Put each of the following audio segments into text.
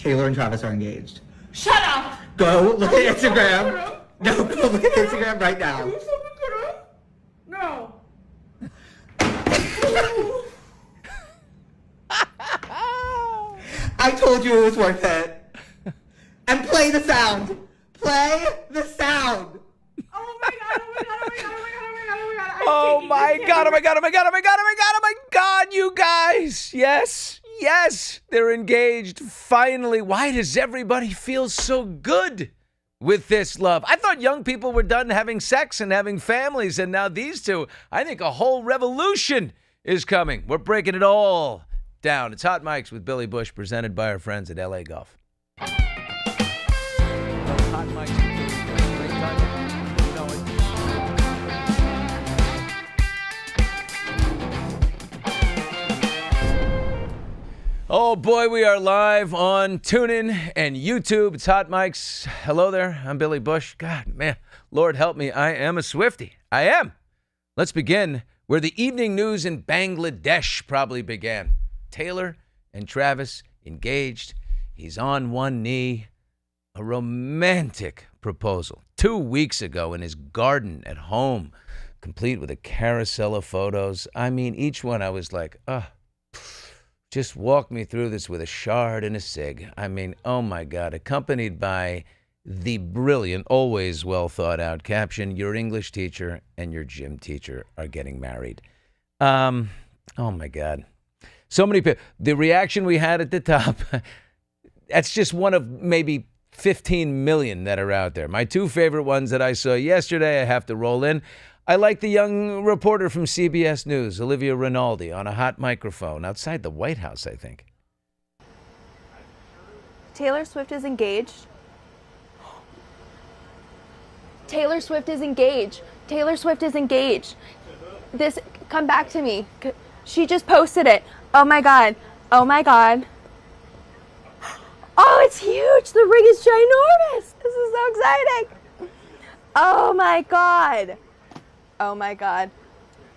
Taylor and Travis are engaged. Shut up! Go look at Instagram. No, go look at Instagram right now. No. I told you it was worth it. And play the sound. Play the sound. Oh my god, oh my god, oh my god, oh my god, oh my god, oh my god. Oh my god, oh my god, oh my god, oh my god, oh my god, oh my god, you guys. Yes, they're engaged. Finally. Why does everybody feel so good with this love? I thought young people were done having sex and having families, and now these two, I think a whole revolution is coming. We're breaking it all down. It's Hot Mics with Billy Bush, presented by our friends at LA Golf. Hot Mics. Great time. You know it. Oh boy, we are live on TuneIn and YouTube. It's Hot Mics. Hello there. I'm Billy Bush. God, man, Lord help me. I am a Swiftie. I am. Let's begin where the evening news in Bangladesh probably began. Taylor and Travis engaged. He's on one knee. A romantic proposal 2 weeks ago in his garden at home, complete with a carousel of photos. I mean, each one I was like, just walk me through this with a shard and a cig. I mean, oh my God, accompanied by the brilliant, always well thought out caption, your English teacher and your gym teacher are getting married. Oh my God. So many people. The reaction we had at the top, that's just one of maybe 15 million that are out there. My two favorite ones that I saw yesterday, I have to roll in. I like the young reporter from CBS News, Olivia Rinaldi, on a hot microphone outside the White House, I think. Taylor Swift is engaged. Taylor Swift is engaged. Taylor Swift is engaged. Come back to me. She just posted it. Oh my God. Oh my God. Oh, it's huge. The ring is ginormous. This is so exciting. Oh my God. Oh my God.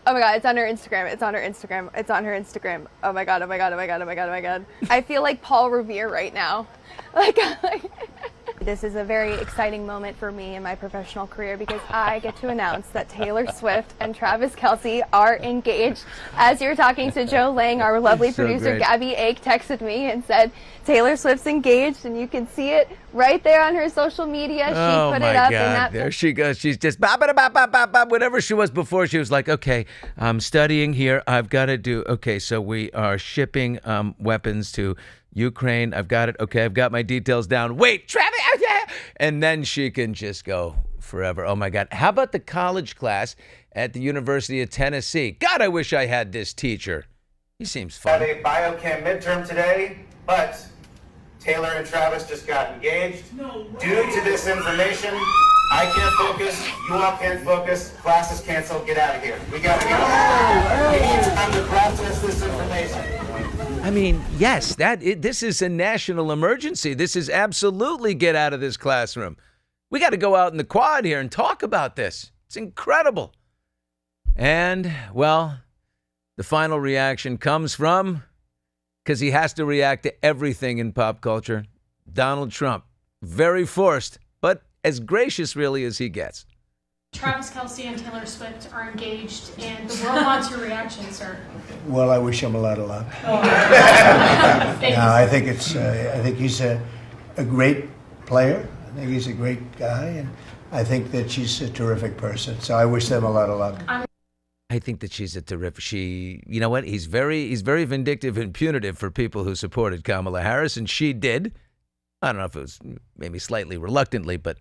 Oh my God, it's on her Instagram. It's on her Instagram. It's on her Instagram. Oh my God, oh my God, oh my God, oh my God, oh my God. I feel like Paul Revere right now. This is a very exciting moment for me in my professional career because I get to announce that Taylor Swift and Travis Kelce are engaged. As you're talking to Joe Lang, our lovely producer, great. Gabby Ake texted me and said, Taylor Swift's engaged, and you can see it right there on her social media. She put it up. God. There she goes. She's just whatever she was before. She was like, okay, I'm studying here. I've got to do. Okay, so we are shipping weapons to Ukraine. I've got it. Okay, I've got my details down. Wait, Travis. And then she can just go forever. Oh my God. How about the college class at the University of Tennessee? God, I wish I had this teacher. He seems fun. Had a biochem midterm today, but Taylor and Travis just got engaged. Due to this information, I can't focus, you all can't focus, class is canceled, get out of here. We gotta go. We need time to process this information. I mean, yes, this is a national emergency. This is absolutely get out of this classroom. We got to go out in the quad here and talk about this. It's incredible. And, well, the final reaction comes from, because he has to react to everything in pop culture, Donald Trump. Very forced, but as gracious really as he gets. Travis Kelce and Taylor Swift are engaged, and the world wants your reaction, sir. Well, I wish him a lot of luck. Thank you. I think he's a great player. I think he's a great guy, and I think that she's a terrific person. So I wish them a lot of luck. I think that she's a terrific. You know what? He's very vindictive and punitive for people who supported Kamala Harris, and she did. I don't know if it was maybe slightly reluctantly, but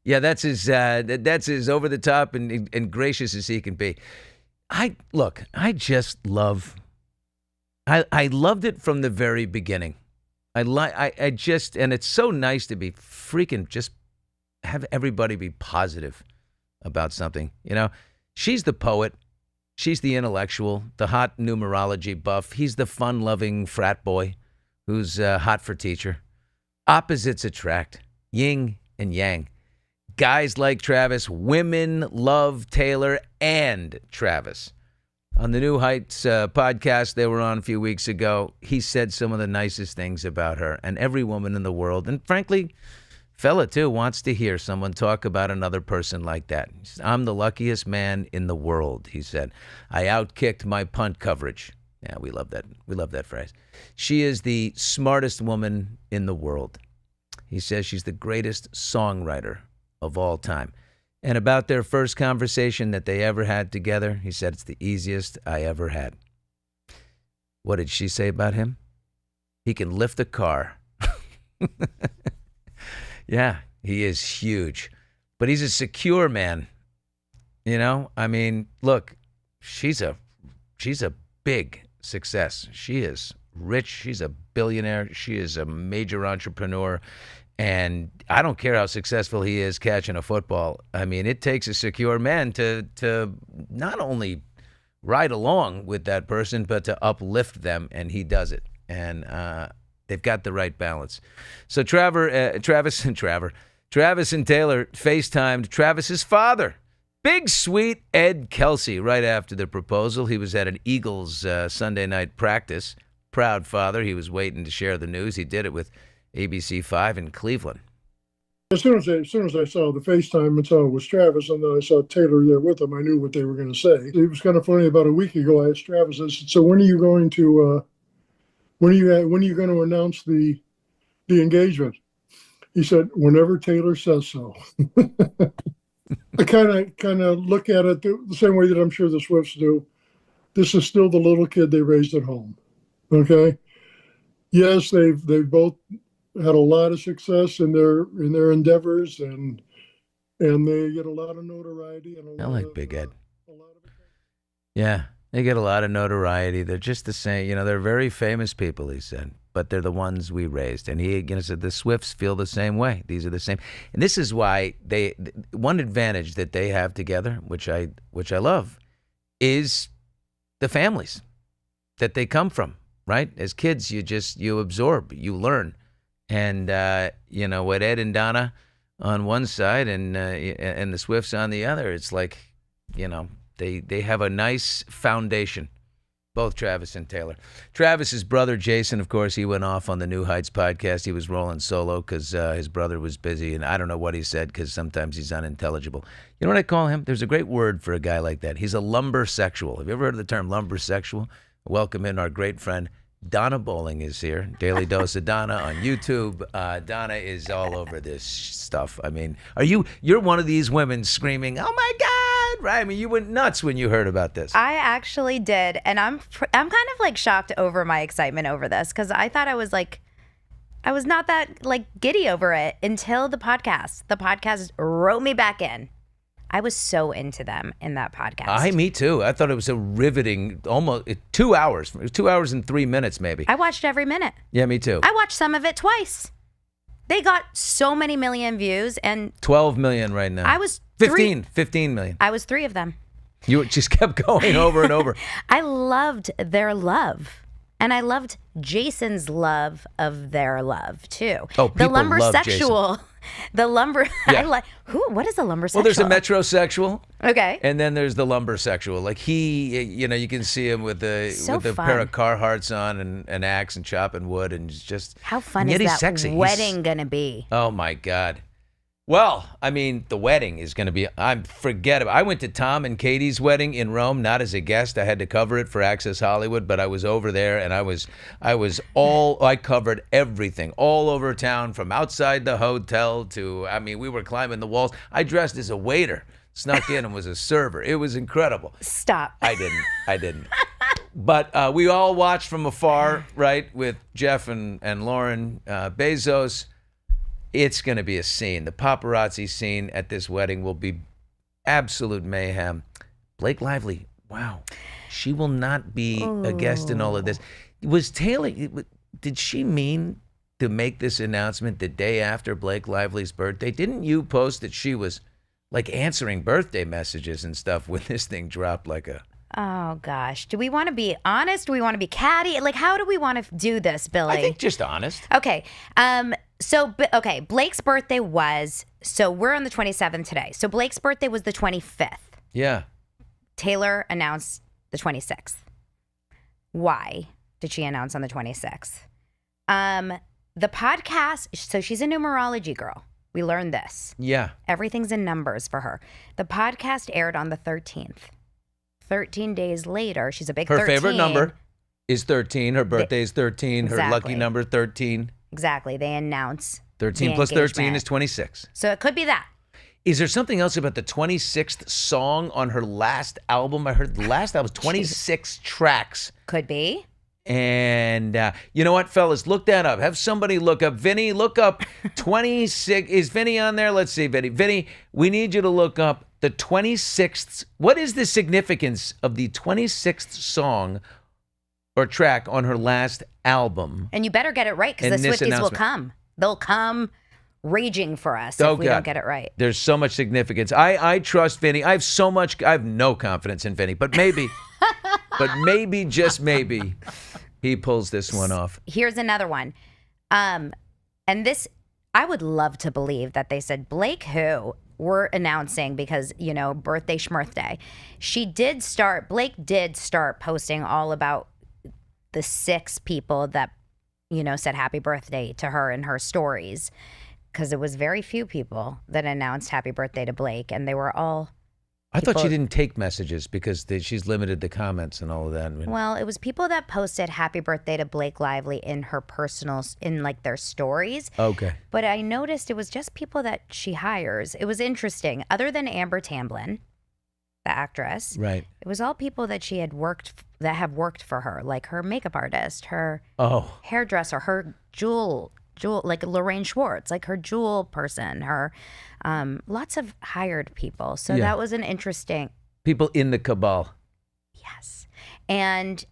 yeah, that's as over the top and gracious as he can be. I loved it from the very beginning. And it's so nice to be freaking just have everybody be positive about something. You know, she's the poet. She's the intellectual, the hot numerology buff. He's the fun-loving frat boy who's hot for teacher. Opposites attract, yin and yang. Guys like Travis, women love Taylor and Travis. On the New Heights podcast they were on a few weeks ago, he said some of the nicest things about her, and every woman in the world, and frankly, fella too, wants to hear someone talk about another person like that. He says, I'm the luckiest man in the world, he said. I outkicked my punt coverage. Yeah, we love that. We love that phrase. She is the smartest woman in the world. He says she's the greatest songwriter of all time. And about their first conversation that they ever had together, he said, it's the easiest I ever had. What did she say about him? He can lift a car. Yeah, he is huge. But he's a secure man. You know, I mean, look, she's a big success. She is rich. She's a billionaire. She is a major entrepreneur. And I don't care how successful he is catching a football. I mean, it takes a secure man to not only ride along with that person, but to uplift them, and he does it. And they've got the right balance. So Travis and Taylor FaceTimed Travis's father, Big Sweet Ed Kelsey, right after the proposal. He was at an Eagles Sunday night practice. Proud father. He was waiting to share the news. He did it with ABC5 in Cleveland. As soon as I saw the FaceTime and saw it was Travis, and then I saw Taylor there with him, I knew what they were going to say. It was kind of funny. About a week ago, I asked Travis, I said, "So when are you going to announce the engagement?" He said, "Whenever Taylor says so." I kind of look at it the same way that I'm sure the Swifts do. This is still the little kid they raised at home. Okay. Yes, they've both had a lot of success in their endeavors, and they get a lot of notoriety. And I like Big Ed. Yeah, they get a lot of notoriety. They're just the same. You know, they're very famous people, he said, but they're the ones we raised. And he said the Swifts feel the same way. These are the same. And this is why one advantage that they have together, which I love, is the families that they come from, right? As kids, you absorb, you learn. And, with Ed and Donna on one side and the Swifts on the other, it's like, they have a nice foundation, both Travis and Taylor. Travis's brother, Jason, of course, he went off on the New Heights podcast. He was rolling solo because his brother was busy, and I don't know what he said because sometimes he's unintelligible. You know what I call him? There's a great word for a guy like that. He's a lumbersexual. Have you ever heard of the term lumbersexual? Welcome in our great friend, Donna Bowling is here. Daily Dose of Donna on YouTube. Donna is all over this stuff. I mean, you're one of these women screaming, "Oh my God!" Right? I mean, you went nuts when you heard about this. I actually did, and I'm kind of like shocked over my excitement over this because I thought I was not that like giddy over it until the podcast. The podcast wrote me back in. I was so into them in that podcast. Me too. I thought it was a riveting, almost 2 hours. It was 2 hours and 3 minutes, maybe. I watched every minute. Yeah, me too. I watched some of it twice. They got so many million views, and 12 million right now. I was 15 million. I was 3 of them. You just kept going over and over. I loved their love. And I loved Jason's love of their love too. Oh, people love Jason. The lumber. Yeah. What is a lumbersexual? Well, there's a metrosexual. Okay. And then there's the lumbersexual. Like you can see him with a pair of Carhartts on and an axe and chopping wood and just. How fun is that sexy. wedding gonna be? Oh my God. Well, I mean, the wedding is going to be, unforgettable. I went to Tom and Katie's wedding in Rome, not as a guest. I had to cover it for Access Hollywood, but I was over there and I covered everything all over town from outside the hotel to, we were climbing the walls. I dressed as a waiter, snuck in and was a server. It was incredible. Stop. I didn't. But we all watched from afar, right, with Jeff and Lauren Bezos. It's going to be a scene. The paparazzi scene at this wedding will be absolute mayhem. Blake Lively, wow. She will not be a guest in all of this. Did she mean to make this announcement the day after Blake Lively's birthday? Didn't you post that she was like answering birthday messages and stuff when this thing dropped like a... Oh, gosh. Do we want to be honest? Do we want to be catty? Like, how do we want to do this, Billy? I think just honest. Okay. Blake's birthday was, so we're on the 27th today. So Blake's birthday was the 25th. Yeah. Taylor announced the 26th. Why did she announce on the 26th? The podcast, so she's a numerology girl. We learned this. Yeah. Everything's in numbers for her. The podcast aired on the 13th. 13 days later, she's a big 13. Her favorite number is 13. Her birthday is 13. Her lucky Exactly. number 13. Exactly. They announce 13 the plus 13 engagement. is 26. So it could be that. Is there something else about the 26th song on her last album? I heard the last album was 26 tracks. Could be. And you know what, fellas? Look that up. Have somebody look up. Vinny, look up 26. Is Vinny on there? Let's see, Vinny. Vinny, we need you to look up the 26th. What is the significance of the 26th song or track on her last album? And you better get it right because And the this Swifties will announcement. come. They'll come raging for us Oh, if we God. don't get it right. There's so much significance. I trust Vinny. I have no confidence in Vinny, but maybe, just maybe, he pulls this one off. Here's another one. And this, I would love to believe that they said, Blake who? We're announcing because, birthday schmirthday. Blake did start posting all about the 6 people that, said happy birthday to her in her stories. Because it was very few people that announced happy birthday to Blake, and they were all. I thought she didn't take messages because she's limited the comments and all of that. I mean, Well, it was people that posted happy birthday to Blake Lively in her personals, in like their stories. okay. But I noticed it was just people that she hires. It was interesting. Other than Amber Tamblyn, the actress, Right. it was all people that she had that have worked for her, like her makeup artist, her Oh, hairdresser, her jewel, like Lorraine Schwartz, like her jewel person, her lots of hired people. So Yeah. that was an interesting. people in the cabal. Yes. And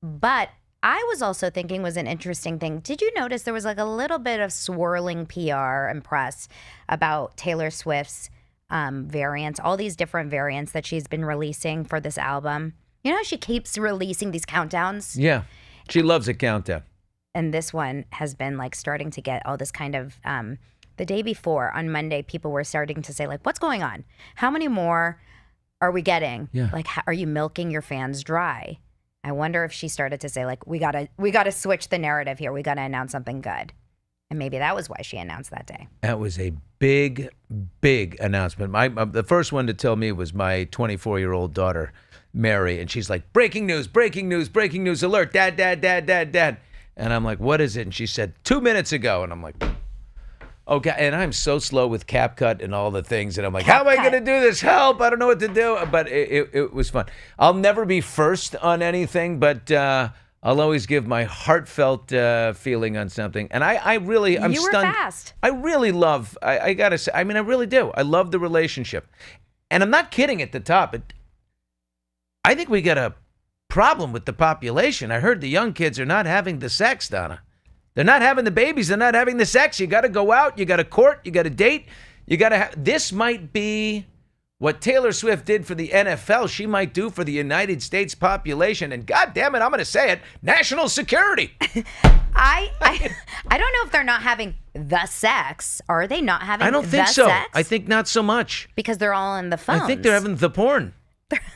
but I was also thinking was an interesting thing. Did you notice there was like a little bit of swirling PR and press about Taylor Swift's variants, all these different variants that she's been releasing for this album? You know how she keeps releasing these countdowns? Yeah. She loves a countdown. And this one has been like starting to get all this kind of the day before on Monday, people were starting to say like, what's going on? How many more are we getting? Yeah. Like, are you milking your fans dry? I wonder if she started to say like, we gotta switch the narrative here. We gotta announce something good. And maybe that was why she announced that day. That was a big, big announcement. The first one to tell me was my 24-year-old daughter, Mary. And she's like, breaking news, breaking news, breaking news alert. Dad, dad, dad, dad, dad. And I'm like, what is it? And she said, 2 minutes ago. And I'm like, okay. And I'm so slow with CapCut and all the things. And I'm like, how am I going to do this? Help. I don't know what to do. But it was fun. I'll never be first on anything, but I'll always give my heartfelt feeling on something. And I'm You were stunned. fast. I really love, I got to say, I mean, I really do. I love the relationship. And I'm not kidding at the top. I think we got a problem with the population. I heard the young kids are not having the sex, Donna. They're not having the babies. They're not having the sex. You got to go out. You got to court. You got to date. You got to this might be what Taylor Swift did for the NFL. She might do for the United States population. And God damn it, I'm going to say it, national security. I don't know if they're not having the sex. Are they not having I don't think the so. sex? I think not so much. Because they're all in the phones. I think they're having the porn.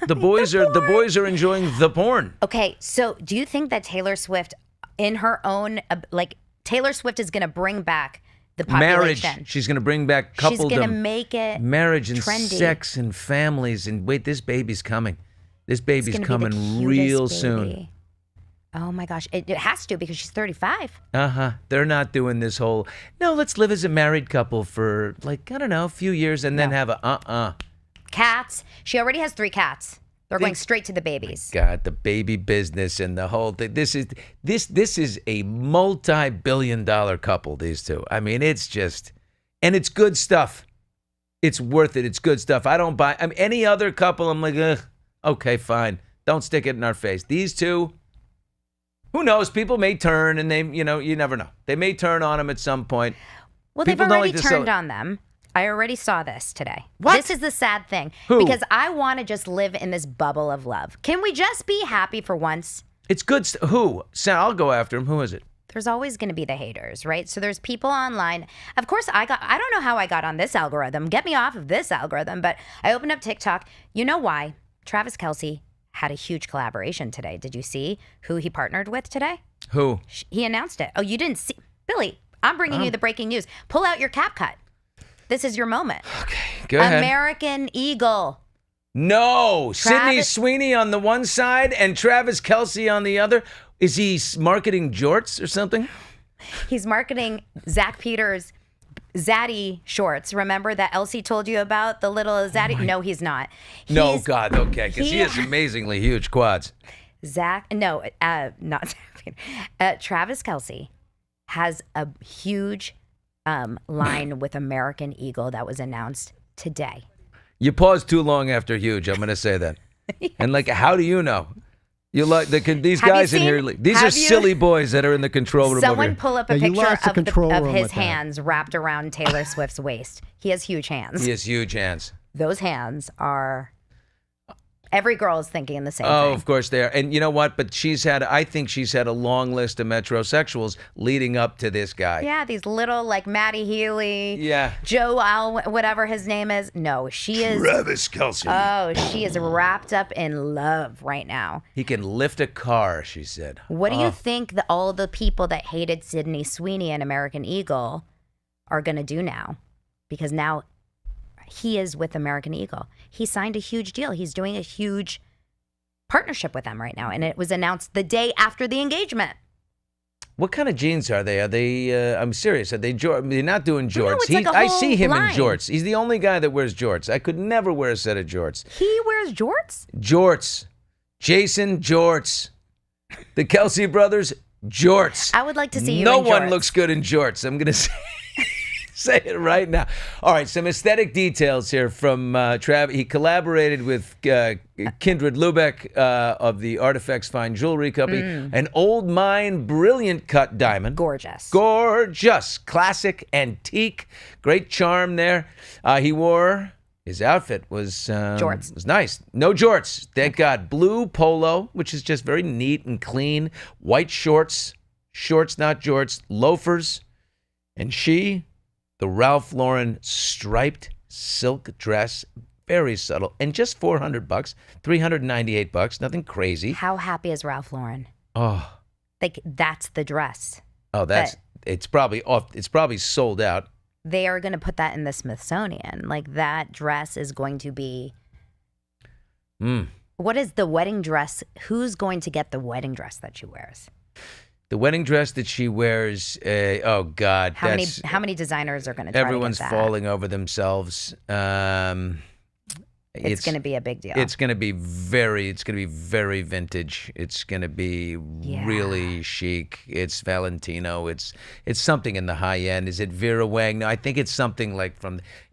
The boys are enjoying the porn. Okay, so do you think that Taylor Swift, in her own, Taylor Swift is going to bring back the population? Marriage. She's going to bring back coupledom. She's going to make it marriage and trendy. sex and families. And wait, this baby's coming. This It's baby's gonna be coming the real cutest soon. baby. Oh my gosh, it has to because she's 35. They're not doing this whole, no, let's live as a married couple for like, I don't know, a few years and then have a Cats. She already has 3 cats. They're going straight to the babies. God, the baby business and the whole thing. This is a multi-billion-dollar couple, these two. I mean, it's just, and it's good stuff. It's worth it. It's good stuff. I don't buy, I mean, any other couple, I'm like, ugh, okay, fine. Don't stick it in our face. These two, who knows? People may turn and they, you never know. They may turn on them at some point. Well, People they've don't already like to turned sell- on them. I already saw this today. What? This is the sad thing. Who? Because I want to just live in this bubble of love. Can we just be happy for once? It's good. Who? Sal, I'll go after him. Who is it? There's always going to be the haters, right? So there's people online. Of course, I don't know how I got on this algorithm. Get me off of this algorithm. But I opened up TikTok. You know why? Travis Kelce had a huge collaboration today. Did you see who he partnered with today? Who? He announced it. Oh, you didn't see? Billy, I'm bringing you the breaking news. Pull out your cap cut. This is your moment. Okay, go ahead. American Eagle. No, Sydney Sweeney on the one side and Travis Kelce on the other. Is he marketing jorts or something? He's marketing Zach Peters' Zaddy shorts. Remember that Elsie told you about the little Zaddy? No, he's not. No, God, okay, because he has amazingly huge quads. Not Zach Peters. Travis Kelce has a huge line with American Eagle that was announced today. You paused too long after huge. I'm going to say that. Yes. And like, how do you know? You like these guys in here? These are silly boys that are in the control room. Someone pull up a picture of his hands wrapped around Taylor Swift's waist. He has huge hands. He has huge hands. Those hands are. Every girl is thinking the same thing. Oh, of course they are. And you know what? But I think she's had a long list of metrosexuals leading up to this guy. Yeah, these little like Maddie Healy. Yeah. Joe Al, whatever his name is. No, she is. Travis Kelce. Oh, she is wrapped up in love right now. He can lift a car, she said. What do you think that all the people that hated Sydney Sweeney and American Eagle are going to do now? Because now he is with American Eagle. He signed a huge deal. He's doing a huge partnership with them right now. And it was announced the day after the engagement. What kind of jeans are they? Are they, I'm serious, are they they're not doing jorts. No, it's like a whole I see him line. in jorts. He's the only guy that wears jorts. I could never wear a set of jorts. He wears jorts? Jorts. Jason Jorts. The Kelce brothers, jorts. I would like to see you No in one jorts. looks good in jorts. I'm going to say it right now. All right, some aesthetic details here from Trav. He collaborated with Kindred Lubeck of the Artifacts Fine Jewelry Company. An old mine, brilliant cut diamond. Gorgeous. Gorgeous. Classic, antique. Great charm there. His outfit was jorts. Was nice. No jorts, thank God. Blue polo, which is just very neat and clean. White shorts, not jorts. Loafers, and the Ralph Lauren striped silk dress, very subtle, and just $400, $398, nothing crazy. How happy is Ralph Lauren? Oh, Like that's the dress. oh, it's probably off. It's probably sold out. They are going to put that in the Smithsonian. Like that dress is going to be. What is the wedding dress? Who's going to get the wedding dress that she wears? The wedding dress that she wears, oh God, How many designers are going to try everyone's to get that? falling over themselves. It's going to be a big deal. It's going to be very vintage. It's going to be really chic. It's Valentino. It's something in the high end. Is it Vera Wang? No, I think it's something like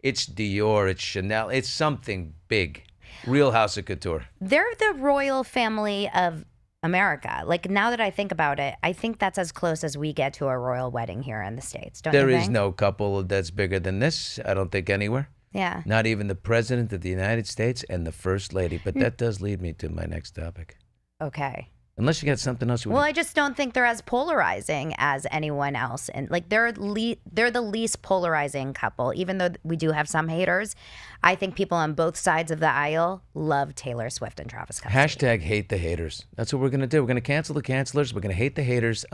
it's Dior, it's Chanel. It's something big. Real House of Couture. They're the royal family of America. Like now that I think about it, I think that's as close as we get to a royal wedding here in the States. Don't you think? There is no couple that's bigger than this. I don't think anywhere. Yeah. Not even the President of the United States and the First Lady. But that does lead me to my next topic. Okay. Unless you got something else you Well, want I just don't think they're as polarizing as anyone else, and like they're the least polarizing couple. Even though we do have some haters, I think people on both sides of the aisle love Taylor Swift and Travis Kelce. Hashtag hate the haters. That's what we're going to do. We're going to cancel the cancelers. We're going to hate the haters.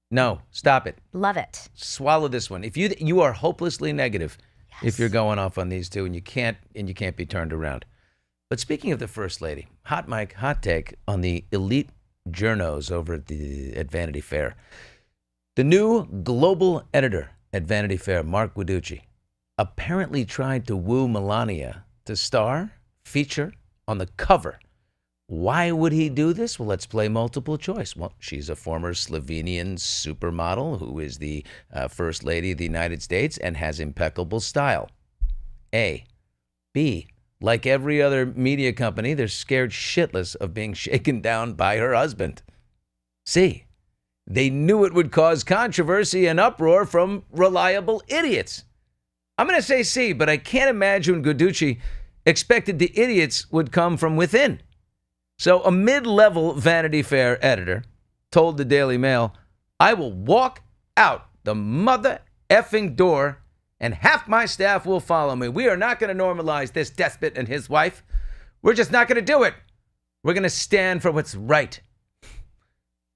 No, stop it. Love it. Swallow this one. If you are hopelessly negative, if you're going off on these two and you can't be turned around. But speaking of the First Lady, hot mic, hot take on the elite journos over at Vanity Fair. The new global editor at Vanity Fair, Mark Guiducci, apparently tried to woo Melania to feature on the cover. Why would he do this? Well, let's play multiple choice. Well, she's a former Slovenian supermodel who is the First Lady of the United States and has impeccable style. A. B. Like every other media company, they're scared shitless of being shaken down by her husband. C. They knew it would cause controversy and uproar from reliable idiots. I'm going to say C, but I can't imagine Guiducci expected the idiots would come from within. So a mid-level Vanity Fair editor told the Daily Mail, I will walk out the mother effing door and half my staff will follow me. We are not going to normalize this despot and his wife. We're just not going to do it. We're going to stand for what's right.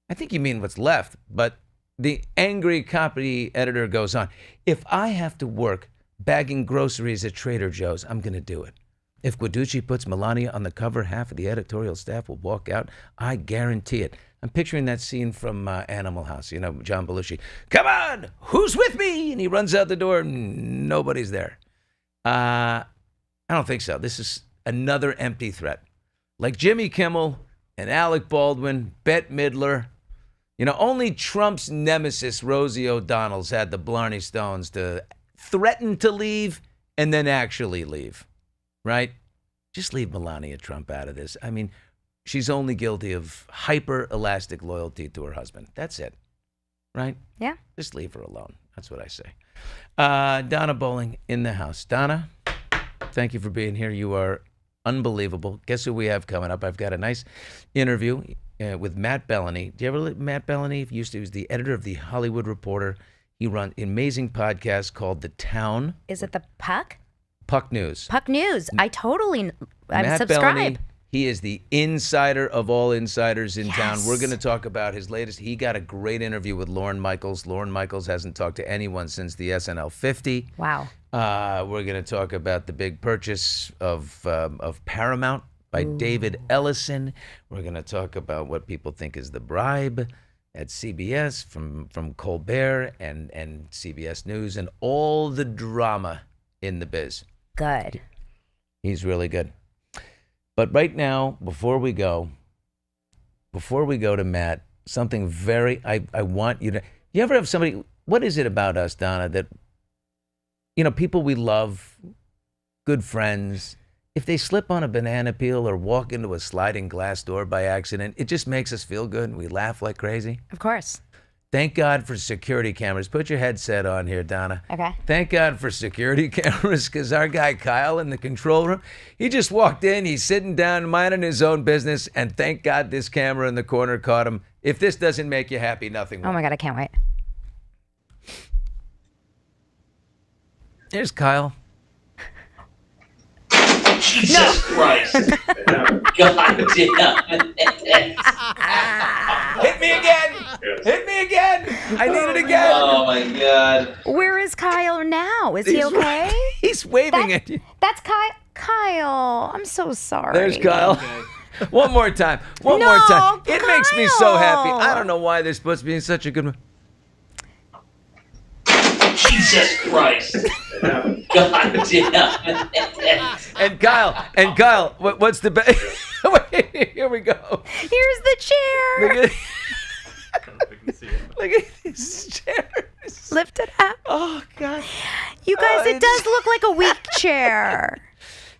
I think you mean what's left, but the angry copy editor goes on. If I have to work bagging groceries at Trader Joe's, I'm going to do it. If Guiducci puts Melania on the cover, half of the editorial staff will walk out. I guarantee it. I'm picturing that scene from Animal House, you know, John Belushi. Come on, who's with me? And he runs out the door and nobody's there. I don't think so. This is another empty threat. Like Jimmy Kimmel and Alec Baldwin, Bette Midler. You know, only Trump's nemesis, Rosie O'Donnell's, had the Blarney Stones to threaten to leave and then actually leave, right? Just leave Melania Trump out of this. I mean, she's only guilty of hyper-elastic loyalty to her husband. That's it, right? Yeah. Just leave her alone. That's what I say. Donna Bowling in the house. Donna, thank you for being here. You are unbelievable. Guess who we have coming up? I've got a nice interview with Matt Belloni. Do you ever look Matt Belloni? He was the editor of The Hollywood Reporter. He runs an amazing podcast called The Town. Is it the Puck? Puck News. Puck News. I'm Matt subscribed. Belloni, he is the insider of all insiders in town. We're going to talk about his latest. He got a great interview with Lorne Michaels. Lorne Michaels hasn't talked to anyone since the SNL 50. Wow. We're going to talk about the big purchase of Paramount by David Ellison. We're going to talk about what people think is the bribe at CBS from Colbert and CBS News and all the drama in the biz. Good. He's really good. But right now, before we go to Matt, something very, I want you to, you ever have somebody, what is it about us, Donna, that, you know, people we love, good friends, if they slip on a banana peel or walk into a sliding glass door by accident, it just makes us feel good and we laugh like crazy? Of course. Thank God for security cameras. Put your headset on here, Donna. Okay. Thank God for security cameras, because our guy Kyle in the control room, he just walked in, he's sitting down, minding his own business, and thank God this camera in the corner caught him. If this doesn't make you happy, nothing will. Oh my God, I can't wait. There's Kyle. Jesus Christ. God damn it. Hit me again. Hit me again. I need it again. Oh my God. Where is Kyle now? Is he okay? He's waving at you. That's Kyle. Kyle, I'm so sorry. There's Kyle. Okay. One more time. One more time. It makes me so happy. I don't know why they're supposed to be in such a good mood. Jesus Christ. God damn it. And Kyle, what's the best? Wait, here we go. Here's the chair. Look at these chairs. Lift it up. Oh, God. You guys, it does look like a weak chair.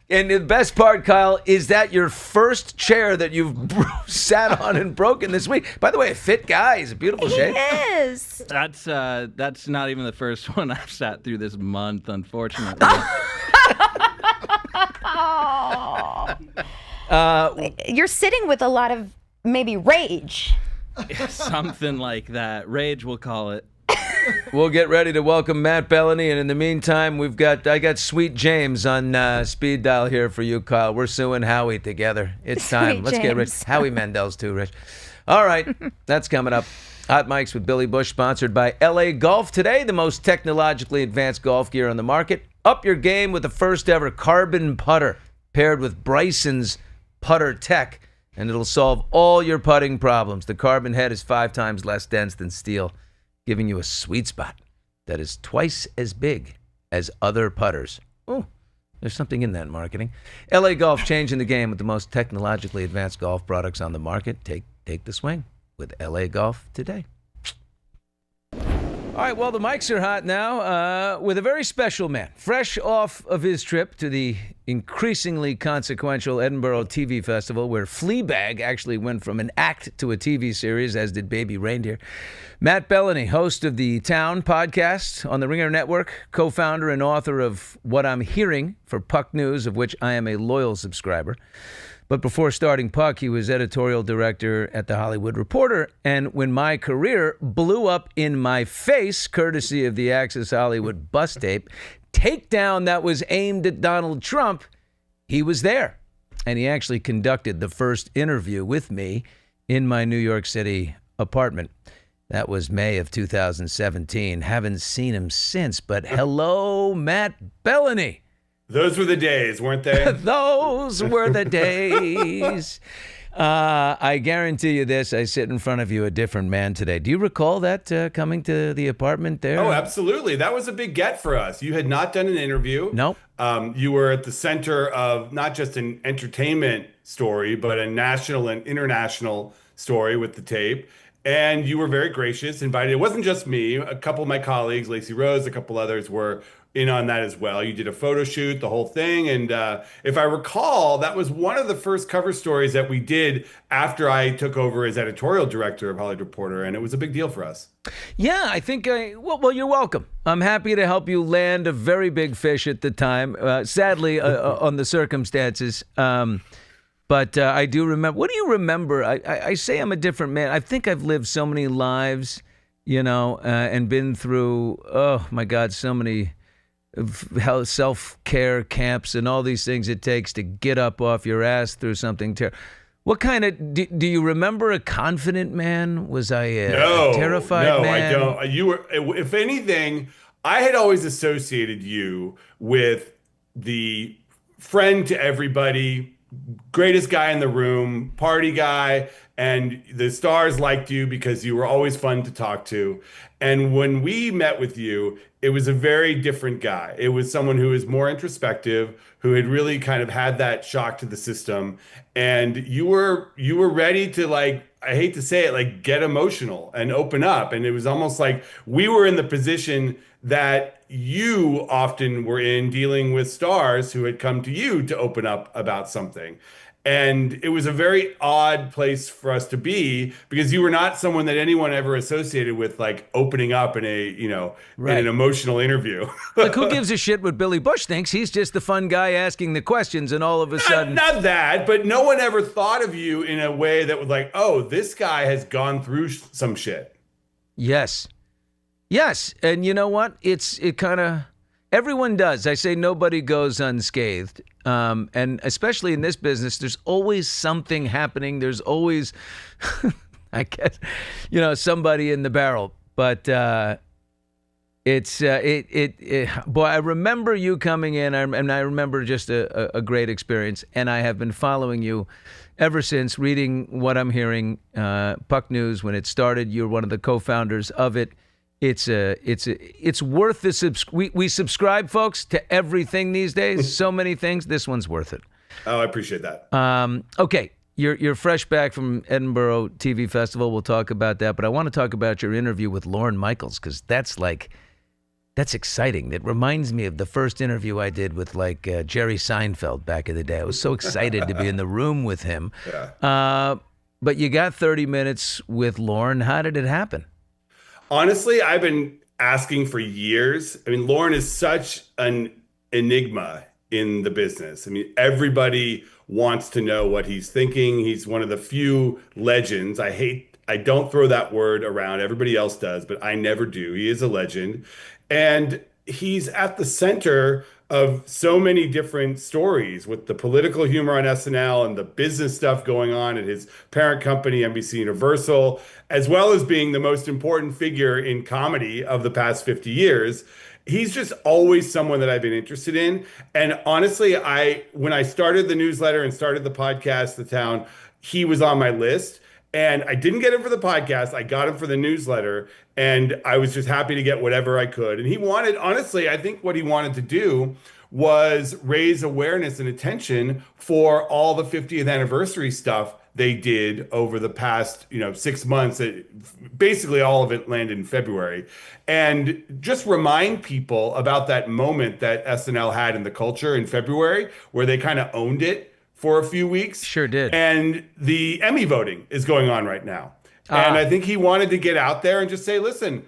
And the best part, Kyle, is that your first chair that you've sat on and broken this week. By the way, a fit guy. He's a beautiful shape. He is. That's not even the first one I've sat through this month, unfortunately. You're sitting with a lot of maybe rage. Something like that. Rage, we'll call it. We'll get ready to welcome Matt Belloni, and in the meantime, I got Sweet James on speed dial here for you, Kyle. We're suing Howie together. It's time. Let's get rich. Howie Mandel's too rich. All right, that's coming up. Hot Mics with Billy Bush, sponsored by LA Golf. Today, the most technologically advanced golf gear on the market. Up your game with the first ever carbon putter paired with Bryson's putter tech, and it'll solve all your putting problems. The carbon head is 5 times less dense than steel, giving you a sweet spot that is twice as big as other putters. Oh, there's something in that marketing. LA Golf, changing the game with the most technologically advanced golf products on the market. Take the swing with LA Golf today. All right, well, the mics are hot now with a very special man, fresh off of his trip to the increasingly consequential Edinburgh TV Festival, where Fleabag actually went from an act to a TV series, as did Baby Reindeer. Matt Belloni, host of the Town podcast on the Ringer Network, co-founder and author of What I'm Hearing for Puck News, of which I am a loyal subscriber. But before starting Puck, he was editorial director at The Hollywood Reporter. And when my career blew up in my face, courtesy of the Access Hollywood bus tape, takedown that was aimed at Donald Trump, he was there. and he actually conducted the first interview with me in my New York City apartment. That was May of 2017. Haven't seen him since, but hello, Matt Belloni. Those were the days, weren't they? Those were the days. I guarantee you this, I sit in front of you a different man today. Do you recall that coming to the apartment there? Oh, absolutely. That was a big get for us. You had not done an interview. Nope. You were at the center of not just an entertainment story, but a national and international story with the tape. And you were very gracious, invited. It wasn't just me. A couple of my colleagues, Lacey Rose, a couple others were in on that as well. You did a photo shoot, the whole thing. And if I recall, that was one of the first cover stories that we did after I took over as editorial director of Hollywood Reporter. And it was a big deal for us. Yeah, I think, well, you're welcome. I'm happy to help you land a very big fish at the time. Sadly, on the circumstances. But I do remember. What do you remember? I say I'm a different man. I think I've lived so many lives, and been through, oh my God, so many self-care camps and all these things it takes to get up off your ass through something terrible. What kind of, do you remember a confident man? Was I a terrified man? No, I don't. You were, if anything, I had always associated you with the friend to everybody, greatest guy in the room, party guy, and the stars liked you because you were always fun to talk to. And when we met with you, it was a very different guy. It was someone who was more introspective, who had really kind of had that shock to the system. And you were ready to, like, I hate to say it, like, get emotional and open up. And it was almost like we were in the position that you often were in, dealing with stars who had come to you to open up about something. And it was a very odd place for us to be because you were not someone that anyone ever associated with, like, opening up in a, Right. in an emotional interview. Like, who gives a shit what Billy Bush thinks? He's just the fun guy asking the questions, and all of a sudden... Not that, but no one ever thought of you in a way that was like, oh, this guy has gone through some shit. Yes. Yes, and you know what? It kind of... Everyone does. I say nobody goes unscathed. And especially in this business, there's always something happening. There's always, I guess, somebody in the barrel. But boy, I remember you coming in, and I remember just a great experience. And I have been following you ever since, reading what I'm hearing. Puck News, when it started, you're one of the co-founders of it. It's worth the we subscribe, folks, to everything these days. So many things. This one's worth it. Oh, I appreciate that. Okay, you're fresh back from Edinburgh TV Festival. We'll talk about that, but I want to talk about your interview with Lorne Michaels, because that's exciting. It reminds me of the first interview I did with Jerry Seinfeld back in the day. I was so excited to be in the room with him. Yeah. But you got 30 minutes with Lorne. How did it happen? Honestly, I've been asking for years. I mean, Lorne is such an enigma in the business. I mean, everybody wants to know what he's thinking. He's one of the few legends. I don't throw that word around. Everybody else does, but I never do. He is a legend. And he's at the center of so many different stories, with the political humor on SNL and the business stuff going on at his parent company, NBC Universal, as well as being the most important figure in comedy of the past 50 years. He's just always someone that I've been interested in. And honestly, when I started the newsletter and started the podcast, The Town, he was on my list. And I didn't get him for the podcast. I got him for the newsletter. And I was just happy to get whatever I could. And he wanted, honestly, I think what he wanted to do was raise awareness and attention for all the 50th anniversary stuff they did over the past, 6 months. Basically, all of it landed in February. And just remind people about that moment that SNL had in the culture in February, where they kind of owned it for a few weeks. Sure did. And the Emmy voting is going on right now. And I think he wanted to get out there and just say, listen,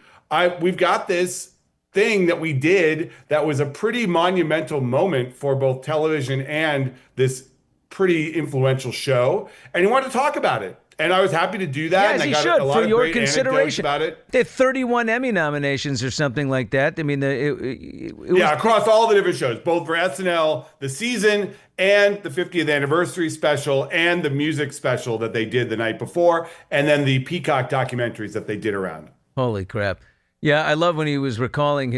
we've got this thing that we did that was a pretty monumental moment for both television and this pretty influential show. And he wanted to talk about it. And I was happy to do that. Yeah, and as I he got should, a lot for of your great anecdotes consideration. about it. They had 31 Emmy nominations or something like that. I mean, it was, across all the different shows, both for SNL, the season, and the 50th anniversary special, and the music special that they did the night before, and then the Peacock documentaries that they did around. Holy crap. Yeah, I love when he was recalling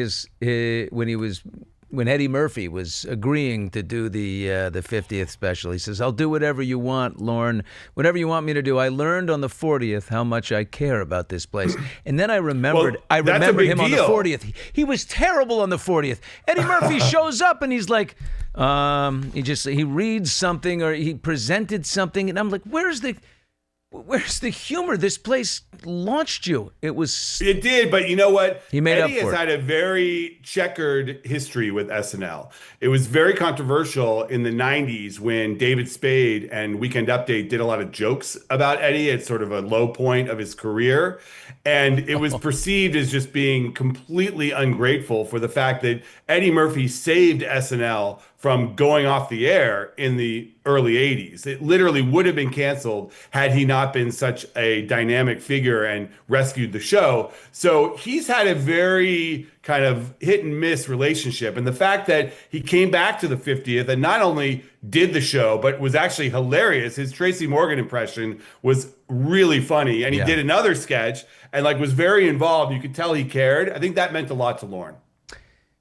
when Eddie Murphy was agreeing to do the 50th special. He says, "I'll do whatever you want, Lorne, whatever you want me to do. I learned on the 40th how much I care about this place." And then I remembered him on the 40th. He was terrible on the 40th. Eddie Murphy shows up and he's like, he reads something or he presented something, and I'm like, where's the humor? This place launched you. It did, but you know what? He made Eddie up for has it. had a very checkered history with SNL. It was very controversial in the 90s when David Spade and Weekend Update did a lot of jokes about Eddie at sort of a low point of his career. And it was perceived as just being completely ungrateful for the fact that Eddie Murphy saved SNL from going off the air in the early 80s. It literally would have been canceled had he not been such a dynamic figure and rescued the show. So he's had a very kind of hit and miss relationship. And the fact that he came back to the 50th and not only did the show, but was actually hilarious. His Tracy Morgan impression was really funny. And he did another sketch and was very involved. You could tell he cared. I think that meant a lot to Lorne.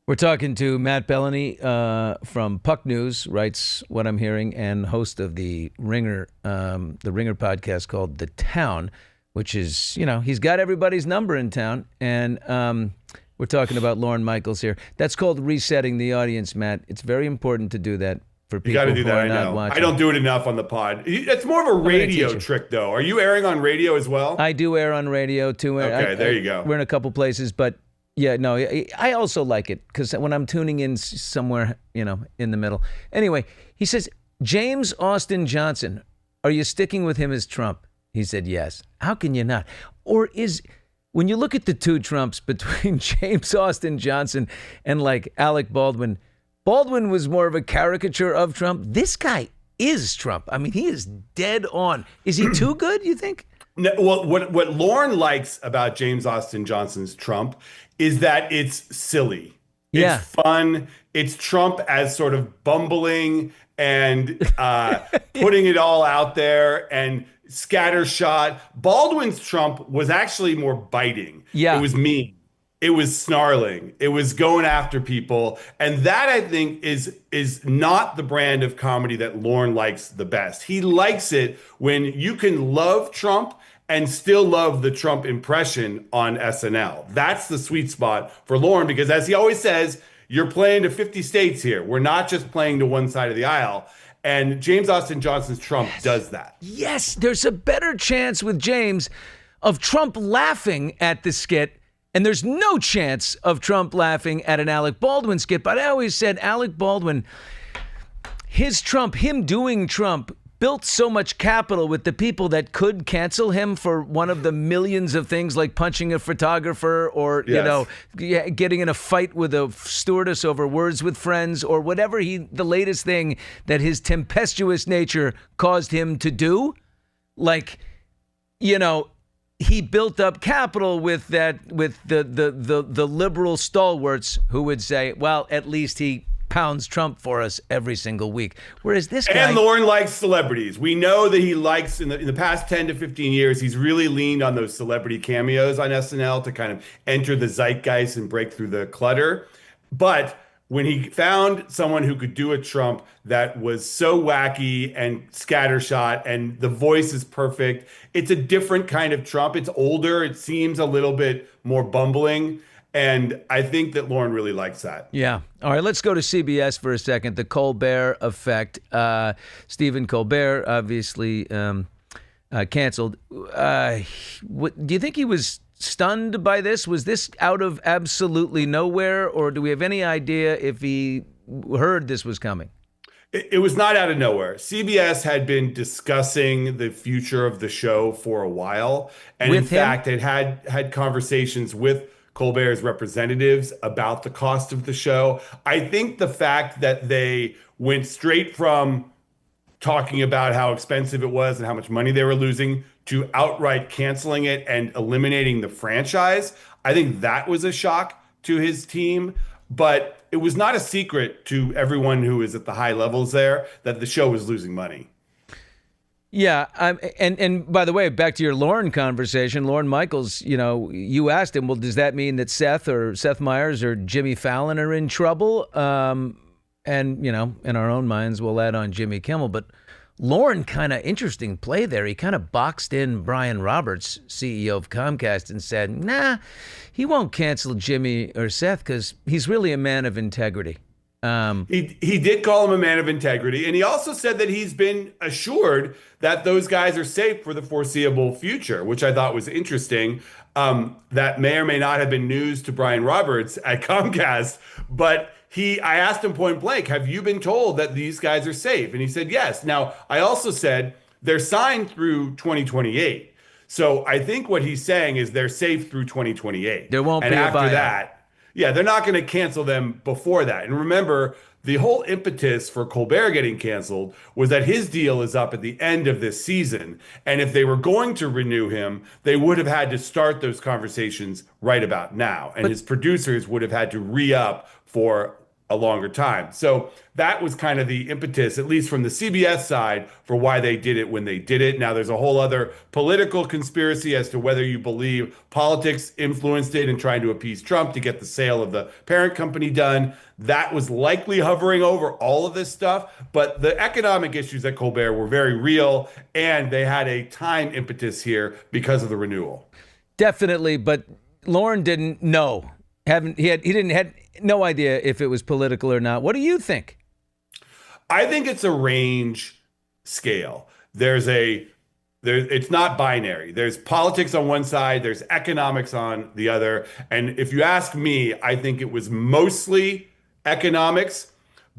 We're talking to Matt Belloni from Puck News, writes What I'm Hearing, and host of the Ringer podcast called The Town, which is, he's got everybody's number in town. And we're talking about Lorne Michaels here. That's called resetting the audience, Matt. It's very important to do that for people who are I not know. watching. I don't do it enough on the pod. It's more of a radio trick, though. Are you airing on radio as well? I do air on radio, too. Okay, there you go. We're in a couple places, but yeah, no, I also like it because when I'm tuning in somewhere, in the middle. Anyway, he says, James Austin Johnson, are you sticking with him as Trump? He said, yes. How can you not? Or when you look at the two Trumps between James Austin Johnson and Alec Baldwin, Baldwin was more of a caricature of Trump. This guy is Trump. I mean, he is dead on. Is he too good, you think? No, well, what Lorne likes about James Austin Johnson's Trump is that it's silly. It's fun. It's Trump as sort of bumbling and putting it all out there and scattershot. Baldwin's Trump was actually more biting. Yeah. It was mean. It was snarling. It was going after people. And that, I think, is not the brand of comedy that Lorne likes the best. He likes it when you can love Trump and still love the Trump impression on SNL. That's the sweet spot for Lorne, because as he always says, you're playing to 50 states here. We're not just playing to one side of the aisle. And James Austin Johnson's Trump does that. Yes, there's a better chance with James of Trump laughing at the skit, and there's no chance of Trump laughing at an Alec Baldwin skit. But I always said Alec Baldwin, his Trump, him doing Trump, built so much capital with the people that could cancel him for one of the millions of things like punching a photographer or, getting in a fight with a stewardess over Words with Friends or whatever the latest thing that his tempestuous nature caused him to do. He built up capital with the liberal stalwarts who would say, well, at least he pounds Trump for us every single week. Whereas this guy... And Lorne likes celebrities. We know that he likes, in the past 10 to 15 years, he's really leaned on those celebrity cameos on SNL to kind of enter the zeitgeist and break through the clutter. But when he found someone who could do a Trump that was so wacky and scattershot and the voice is perfect, it's a different kind of Trump. It's older. It seems a little bit more bumbling. And I think that Lorne really likes that. Yeah. All right, let's go to CBS for a second. The Colbert effect. Stephen Colbert, obviously canceled. Do you think he was stunned by this? Was this out of absolutely nowhere? Or do we have any idea if he heard this was coming? It was not out of nowhere. CBS had been discussing the future of the show for a while. And in fact, it had conversations with Colbert's representatives about the cost of the show. I think the fact that they went straight from talking about how expensive it was and how much money they were losing, to outright canceling it and eliminating the franchise. I think that was a shock to his team, but it was not a secret to everyone who is at the high levels there that the show was losing money. Yeah, and by the way, back to your Lorne conversation, Lorne Michaels, you asked him, well, does that mean that Seth Meyers or Jimmy Fallon are in trouble? And, in our own minds, we'll add on Jimmy Kimmel. But Lorne, kind of interesting play there. He kind of boxed in Brian Roberts, CEO of Comcast, and said, nah, he won't cancel Jimmy or Seth because he's really a man of integrity. He did call him a man of integrity, and he also said that he's been assured that those guys are safe for the foreseeable future, which I thought was interesting. That may or may not have been news to Brian Roberts at Comcast, but I asked him point blank, have you been told that these guys are safe? And he said yes. Now, I also said they're signed through 2028. So I think what he's saying is they're safe through 2028. There won't be a buyout. And after that, yeah, they're not going to cancel them before that. And remember, the whole impetus for Colbert getting canceled was that his deal is up at the end of this season. And if they were going to renew him, they would have had to start those conversations right about now. And his producers would have had to re-up for a longer time. So that was kind of the impetus, at least from the CBS side, for why they did it when they did it. Now, there's a whole other political conspiracy as to whether you believe politics influenced it in trying to appease Trump to get the sale of the parent company done. That was likely hovering over all of this stuff. But the economic issues at Colbert were very real, and they had a time impetus here because of the renewal. Definitely, but Lorne didn't know. He had no idea if it was political or not. What do you think? I think it's a range scale. It's not binary. There's politics on one side, there's economics on the other. And if you ask me, I think it was mostly economics,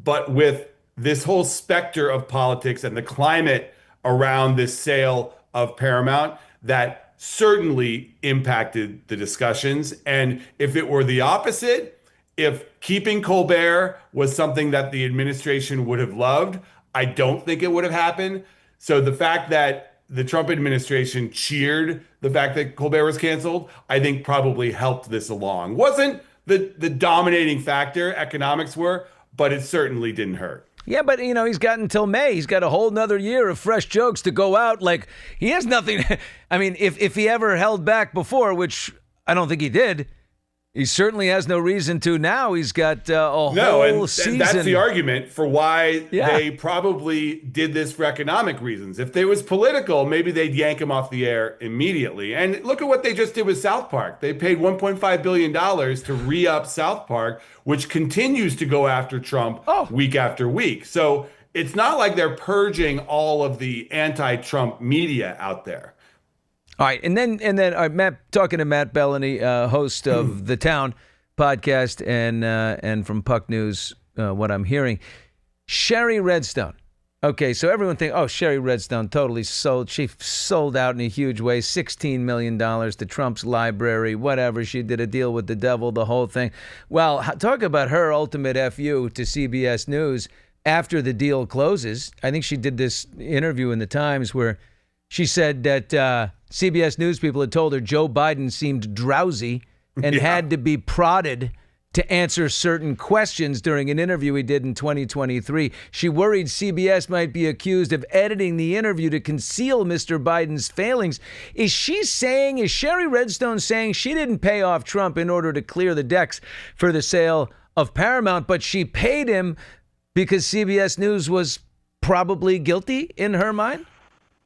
but with this whole specter of politics and the climate around this sale of Paramount, that certainly impacted the discussions. And if it were the opposite, if keeping Colbert was something that the administration would have loved, I don't think it would have happened. So the fact that the Trump administration cheered the fact that Colbert was canceled, I think probably helped this along. Wasn't the dominating factor, economics were, but it certainly didn't hurt. Yeah, but, he's got until May. He's got a whole nother year of fresh jokes to go out. Like, he has nothing. I mean, if he ever held back before, which I don't think he did, he certainly has no reason to now. He's got a whole season. And that's the argument for why they probably did this for economic reasons. If they was political, maybe they'd yank him off the air immediately. And look at what they just did with South Park. They paid $1.5 billion to re-up South Park, which continues to go after Trump week after week. So it's not like they're purging all of the anti-Trump media out there. All right, and then Matt, talking to Matt Belloni, host of The Town podcast, and from Puck News, what I'm hearing, Shari Redstone. Okay, so everyone thinks, Shari Redstone totally sold. She sold out in a huge way, $16 million to Trump's library, whatever. She did a deal with the devil, the whole thing. Well, talk about her ultimate FU to CBS News after the deal closes. I think she did this interview in the Times where she said that CBS News people had told her Joe Biden seemed drowsy and had to be prodded to answer certain questions during an interview he did in 2023. She worried CBS might be accused of editing the interview to conceal Mr. Biden's failings. Is Shari Redstone saying she didn't pay off Trump in order to clear the decks for the sale of Paramount, but she paid him because CBS News was probably guilty in her mind?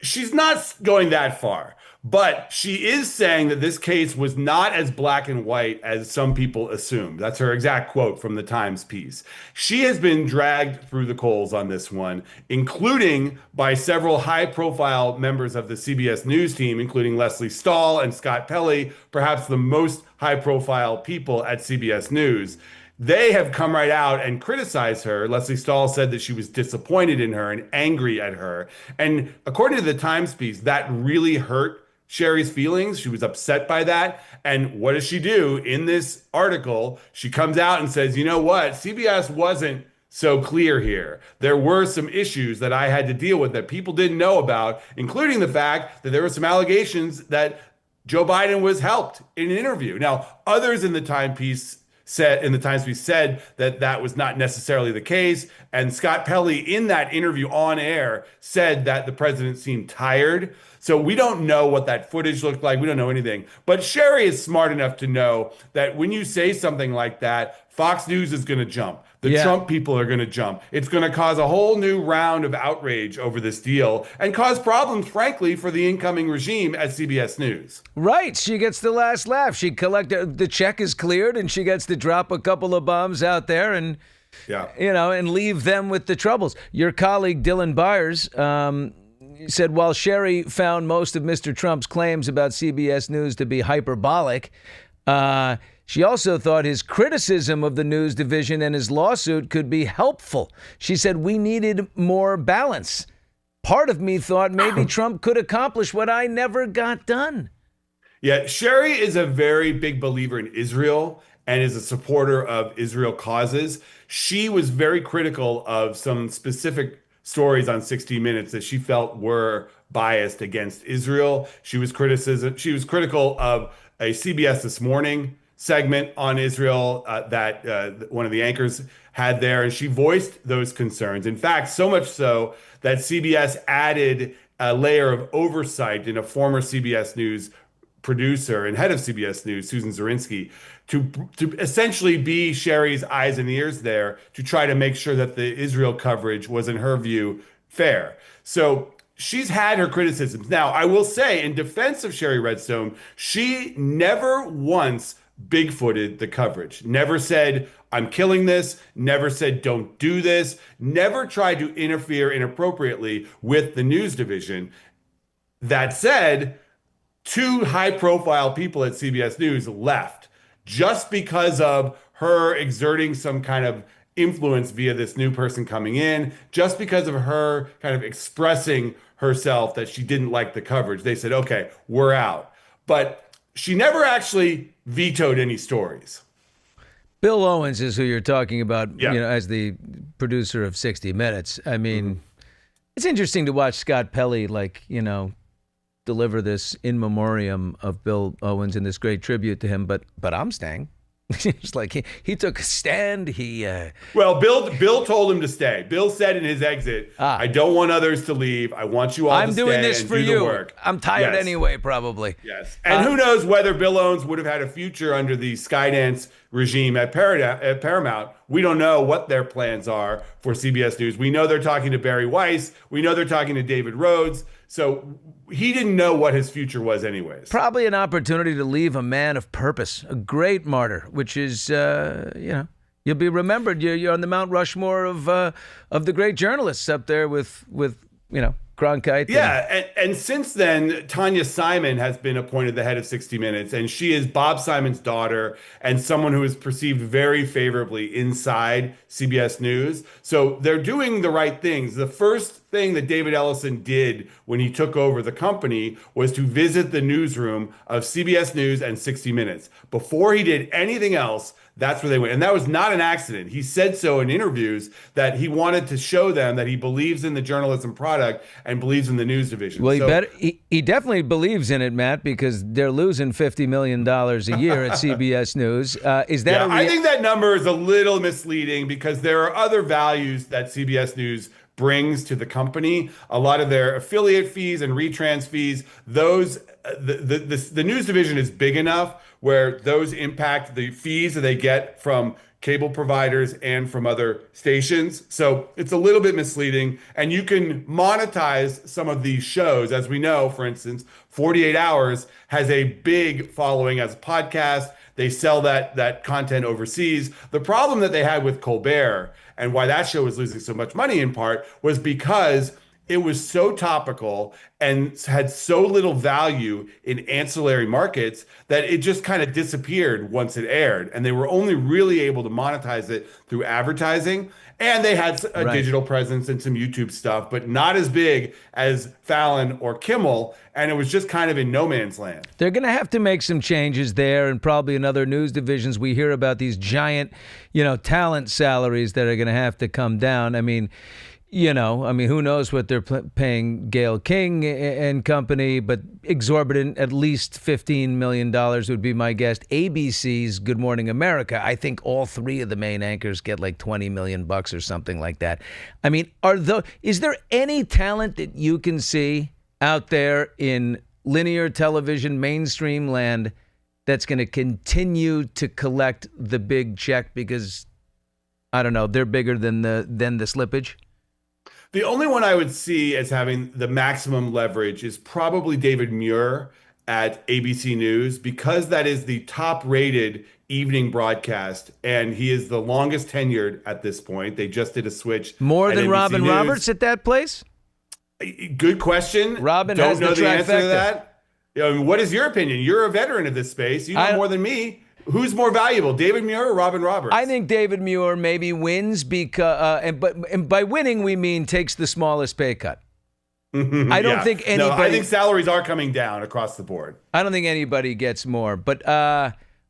She's not going that far, but she is saying that this case was not as black and white as some people assumed. That's her exact quote from the Times piece. She has been dragged through the coals on this one, including by several high-profile members of the CBS News team, including Leslie Stahl and Scott Pelley, perhaps the most high-profile people at CBS News. They have come right out and criticized her. Leslie Stahl said that she was disappointed in her and angry at her. And according to the Times piece, that really hurt Shari's feelings. She was upset by that. And what does she do in this article? She comes out and says, you know what? CBS wasn't so clear here. There were some issues that I had to deal with that people didn't know about, including the fact that there were some allegations that Joe Biden was helped in an interview. Now, others in the timepiece said that that was not necessarily the case. And Scott Pelley in that interview on air said that the president seemed tired. So we don't know what that footage looked like. We don't know anything. But Shari is smart enough to know that when you say something like that, Fox News is going to jump. The Trump people are going to jump. It's going to cause a whole new round of outrage over this deal and cause problems, frankly, for the incoming regime at CBS News. Right. She gets the last laugh. She collected, the check is cleared, and she gets to drop a couple of bombs out there and, and leave them with the troubles. Your colleague, Dylan Byers, said while Shari found most of Mr. Trump's claims about CBS News to be hyperbolic, she also thought his criticism of the news division and his lawsuit could be helpful. She said, we needed more balance. Part of me thought maybe Trump could accomplish what I never got done. Yeah, Shari is a very big believer in Israel and is a supporter of Israel causes. She was very critical of some specific stories on 60 Minutes that she felt were biased against Israel. She was critical of a CBS This Morning segment on Israel that one of the anchors had there, and she voiced those concerns. In fact, so much so that CBS added a layer of oversight in a former CBS News producer and head of CBS News, Susan Zirinsky, to essentially be Shari's eyes and ears there to try to make sure that the Israel coverage was, in her view, fair. So she's had her criticisms. Now, I will say, in defense of Shari Redstone, she never once bigfooted the coverage. Never said, I'm killing this. Never said, don't do this. Never tried to interfere inappropriately with the news division. That said, two high-profile people at CBS News left just because of her exerting some kind of influence via this new person coming in, just because of her kind of expressing herself that she didn't like the coverage. They said, okay, we're out. But she never actually vetoed any stories. Bill Owens is who you're talking about, as the producer of 60 Minutes. I mean, it's interesting to watch Scott Pelley, deliver this in memoriam of Bill Owens and this great tribute to him. But I'm staying. It's like he took a stand. Well, Bill told him to stay. Bill said in his exit, I don't want others to leave. I want you all to stay doing this and for do you. the work. I'm tired anyway, probably. Yes. And who knows whether Bill Owens would have had a future under the Skydance regime at Paramount. We don't know what their plans are for CBS News. We know they're talking to Barry Weiss. We know they're talking to David Rhodes. So he didn't know what his future was anyways. Probably an opportunity to leave a man of purpose, a great martyr, which is, you'll be remembered. You're on the Mount Rushmore of the great journalists up there with Cronkite. And since then, Tanya Simon has been appointed the head of 60 Minutes, and she is Bob Simon's daughter and someone who is perceived very favorably inside CBS News. So they're doing the right things. The first thing that David Ellison did when he took over the company was to visit the newsroom of CBS News and 60 Minutes. Before he did anything else, that's where they went. And that was not an accident. He said so in interviews that he wanted to show them that he believes in the journalism product and believes in the news division. Well, he definitely believes in it, Matt, because they're losing $50 million a year at CBS News. I think that number is a little misleading because there are other values that CBS News brings to the company. A lot of their affiliate fees and retrans fees, those the news division is big enough where those impact the fees that they get from cable providers and from other stations. So it's a little bit misleading. And you can monetize some of these shows. As we know, for instance, 48 Hours has a big following as a podcast. They sell that content overseas. The problem that they had with Colbert and why that show was losing so much money in part was because it was so topical and had so little value in ancillary markets that it just kind of disappeared once it aired. And they were only really able to monetize it through advertising. And they had a digital presence and some YouTube stuff, but not as big as Fallon or Kimmel. And it was just kind of in no man's land. They're going to have to make some changes there, and probably in other news divisions. We hear about these giant, talent salaries that are going to have to come down. I mean, who knows what they're paying Gayle King and company, but exorbitant, at least $15 million would be my guess. ABC's Good Morning America, I think all three of the main anchors get like $20 million or something like that. I mean, is there any talent that you can see out there in linear television, mainstream land, that's going to continue to collect the big check because, I don't know, they're bigger than the slippage? The only one I would see as having the maximum leverage is probably David Muir at ABC News, because that is the top-rated evening broadcast, and he is the longest tenured at this point. They just did a switch. More than NBC Robin News. Roberts at that place? Good question. Robin Don't has know the answer to trifecta. that. What is your opinion? You're a veteran of this space. You know more than me. Who's more valuable, David Muir or Robin Roberts? I think David Muir maybe wins because, and by winning we mean takes the smallest pay cut. I don't think anybody. No, I think salaries are coming down across the board. I don't think anybody gets more, but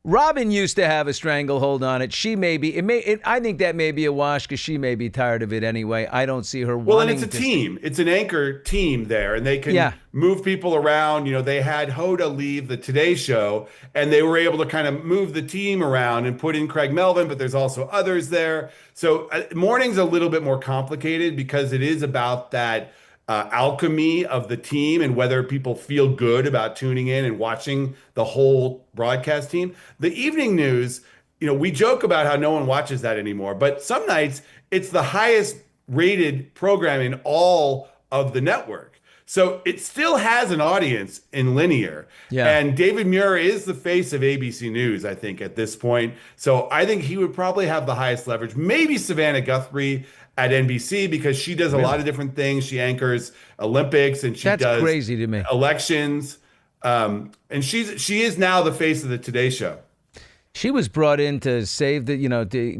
Robin used to have a stranglehold on it. She may be. I think that may be a wash because she may be tired of it anyway. I don't see her. Well, and it's a team. It's an anchor team there, and they can move people around. They had Hoda leave the Today Show, and they were able to kind of move the team around and put in Craig Melvin, but there's also others there. So morning's a little bit more complicated because it is about that alchemy of the team and whether people feel good about tuning in and watching the whole broadcast team. The evening news, we joke about how no one watches that anymore, but some nights it's the highest rated program in all of the network. So it still has an audience in linear. Yeah. And David Muir is the face of ABC News, I think, at this point. So I think he would probably have the highest leverage. Maybe Savannah Guthrie at NBC, because she does a lot of different things. She anchors Olympics and she does crazy to me. Elections. And she is now the face of the Today Show. She was brought in to save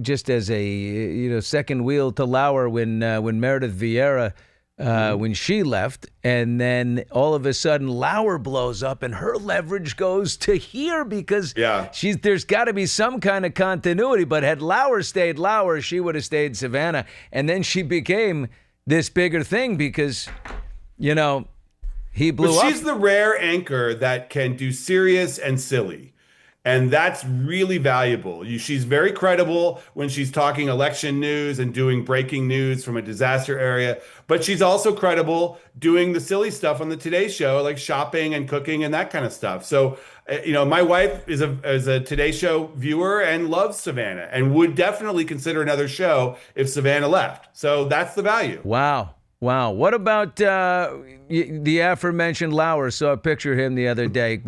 just as a second wheel to Lauer when Meredith Vieira when she left, and then all of a sudden Lauer blows up and her leverage goes to here because there's got to be some kind of continuity. But had Lauer stayed Lauer, she would have stayed Savannah, and then she became this bigger thing because he blew up. She's the rare anchor that can do serious and silly. And that's really valuable. She's very credible when she's talking election news and doing breaking news from a disaster area. But she's also credible doing the silly stuff on the Today Show, like shopping and cooking and that kind of stuff. So, my wife is a Today Show viewer and loves Savannah and would definitely consider another show if Savannah left. So that's the value. Wow. What about the aforementioned Lauer? Saw a picture of him the other day.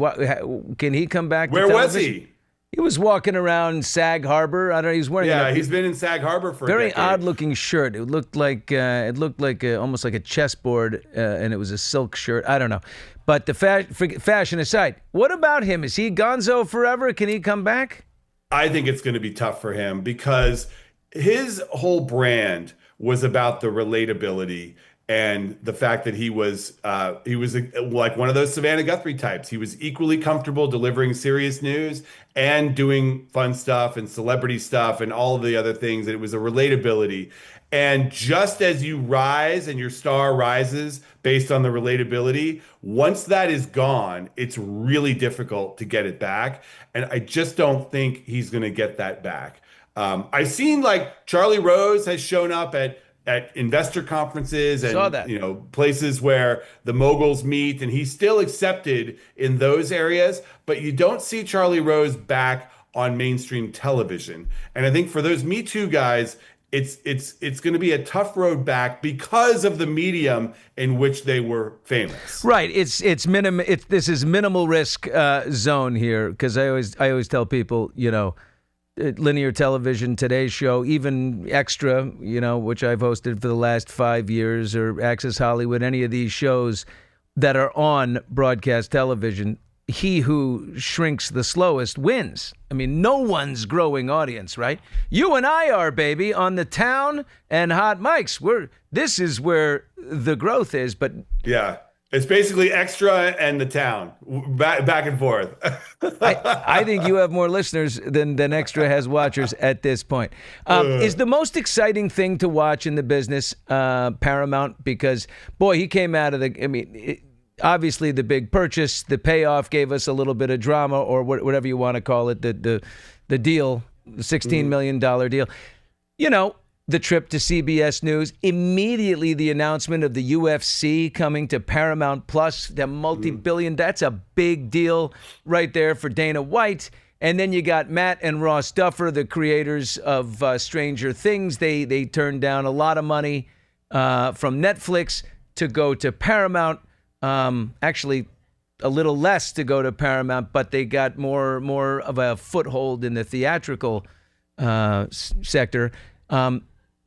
Can he come back to Where television? was he? He was walking around Sag Harbor. I don't know. He's wearing he's been in Sag Harbor for very a decade. odd-looking shirt. It looked like almost like a chessboard, and it was a silk shirt. I don't know. But the fashion aside, what about him? Is he gonzo forever? Can he come back? I think it's going to be tough for him because his whole brand was about the relatability and the fact that he was like one of those Savannah Guthrie types. He was equally comfortable delivering serious news and doing fun stuff and celebrity stuff and all of the other things. And it was a relatability. And just as you rise and your star rises based on the relatability, once that is gone, it's really difficult to get it back. And I just don't think he's going to get that back. I've seen like Charlie Rose has shown up at investor conferences and places where the moguls meet, and he's still accepted in those areas. But you don't see Charlie Rose back on mainstream television. And I think for those Me Too guys, it's going to be a tough road back because of the medium in which they were famous. Right. This is minimal risk zone here, because I always tell people, linear television, Today's Show, even Extra, which I've hosted for the last 5 years, or Access Hollywood, any of these shows that are on broadcast television, he who shrinks the slowest wins. I mean, no one's growing audience, right? You and I are, baby, on The Town and Hot Mics. This is where the growth is, but... Yeah. It's basically Extra and The Town, back and forth. I think you have more listeners than Extra has watchers at this point. Is the most exciting thing to watch in the business Paramount? Because, boy, he came out of obviously the big purchase, the payoff gave us a little bit of drama, or whatever you want to call it, the deal, the $16 million deal. The trip to CBS News, immediately the announcement of the UFC coming to Paramount Plus, the multi-billion, that's a big deal right there for Dana White. And then you got Matt and Ross Duffer, the creators of Stranger Things. They turned down a lot of money from Netflix to go to Paramount. Actually, a little less to go to Paramount, but they got more of a foothold in the theatrical sector.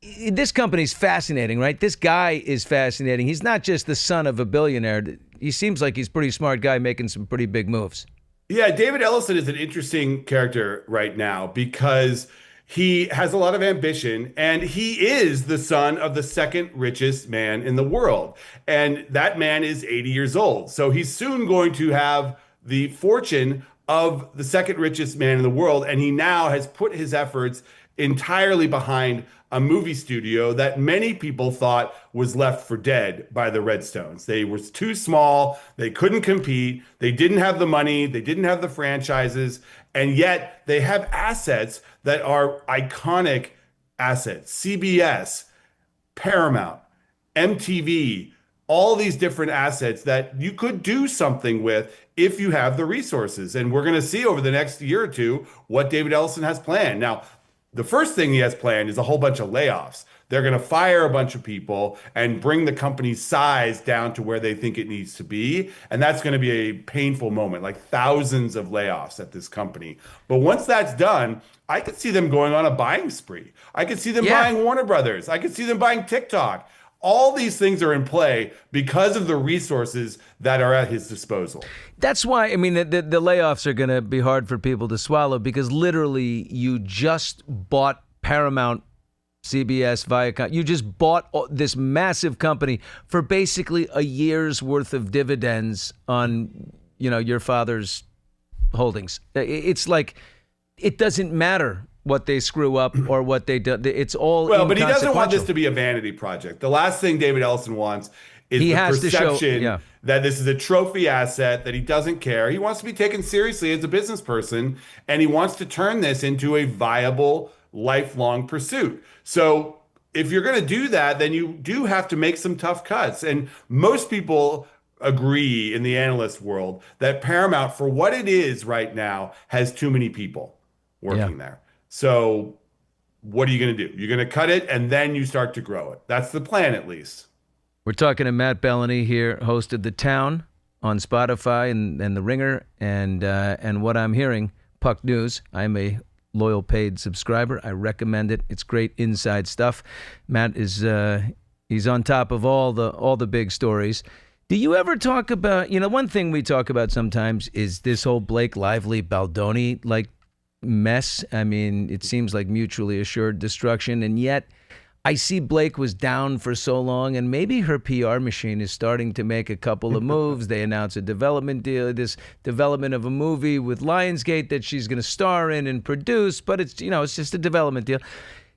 This company's fascinating, right? This guy is fascinating. He's not just the son of a billionaire. He seems like he's a pretty smart guy making some pretty big moves. Yeah, David Ellison is an interesting character right now because he has a lot of ambition, and he is the son of the second richest man in the world. And that man is 80 years old. So he's soon going to have the fortune of the second richest man in the world. And he now has put his efforts entirely behind a movie studio that many people thought was left for dead by the Redstones. They were too small. They couldn't compete. They didn't have the money. They didn't have the franchises. And yet they have assets that are iconic assets. CBS, Paramount, MTV, all these different assets that you could do something with if you have the resources. And we're going to see over the next year or two what David Ellison has planned. Now, the first thing he has planned is a whole bunch of layoffs. They're going to fire a bunch of people and bring the company's size down to where they think it needs to be. And that's going to be a painful moment, like thousands of layoffs at this company. But once that's done, I could see them going on a buying spree. I could see them buying Warner Brothers. I could see them buying TikTok. All these things are in play because of the resources that are at his disposal. That's why, I mean, the layoffs are going to be hard for people to swallow because literally you just bought Paramount, CBS, Viacom. You just bought this massive company for basically a year's worth of dividends on, your father's holdings. It's like, it doesn't matter what they screw up or what they do. It's all but he doesn't want this to be a vanity project. The last thing David Ellison wants is the perception that this is a trophy asset, that he doesn't care. He wants to be taken seriously as a business person, and he wants to turn this into a viable, lifelong pursuit. So if you're going to do that, then you do have to make some tough cuts. And most people agree in the analyst world that Paramount, for what it is right now, has too many people working there. So what are you going to do? You're going to cut it, and then you start to grow it. That's the plan, at least. We're talking to Matt Belloni here, host of The Town on Spotify and The Ringer. And what I'm hearing, Puck News, I'm a loyal paid subscriber. I recommend it. It's great inside stuff. Matt is he's on top of all the big stories. Do you ever talk about, one thing we talk about sometimes is this whole Blake Lively Baldoni mess. I mean, it seems like mutually assured destruction, and yet I see Blake was down for so long, and maybe her PR machine is starting to make a couple of moves. They announced a development deal, this development of a movie with Lionsgate that she's going to star in and produce, but it's just a development deal.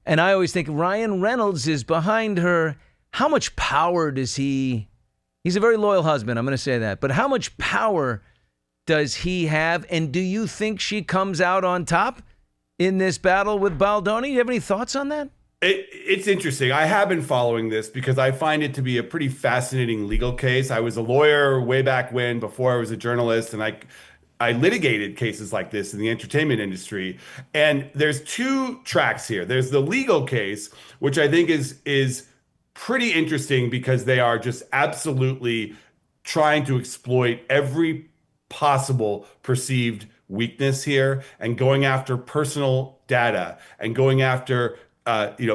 And I always think Ryan Reynolds is behind her. How much power does he's a very loyal husband, I'm going to say that, but how much power does he have? And do you think she comes out on top in this battle with Baldoni? Do you have any thoughts on that? It's interesting. I have been following this because I find it to be a pretty fascinating legal case. I was a lawyer way back when, before I was a journalist, and I litigated cases like this in the entertainment industry. And there's two tracks here. There's the legal case, which I think is pretty interesting because they are just absolutely trying to exploit every possible perceived weakness here and going after personal data and going after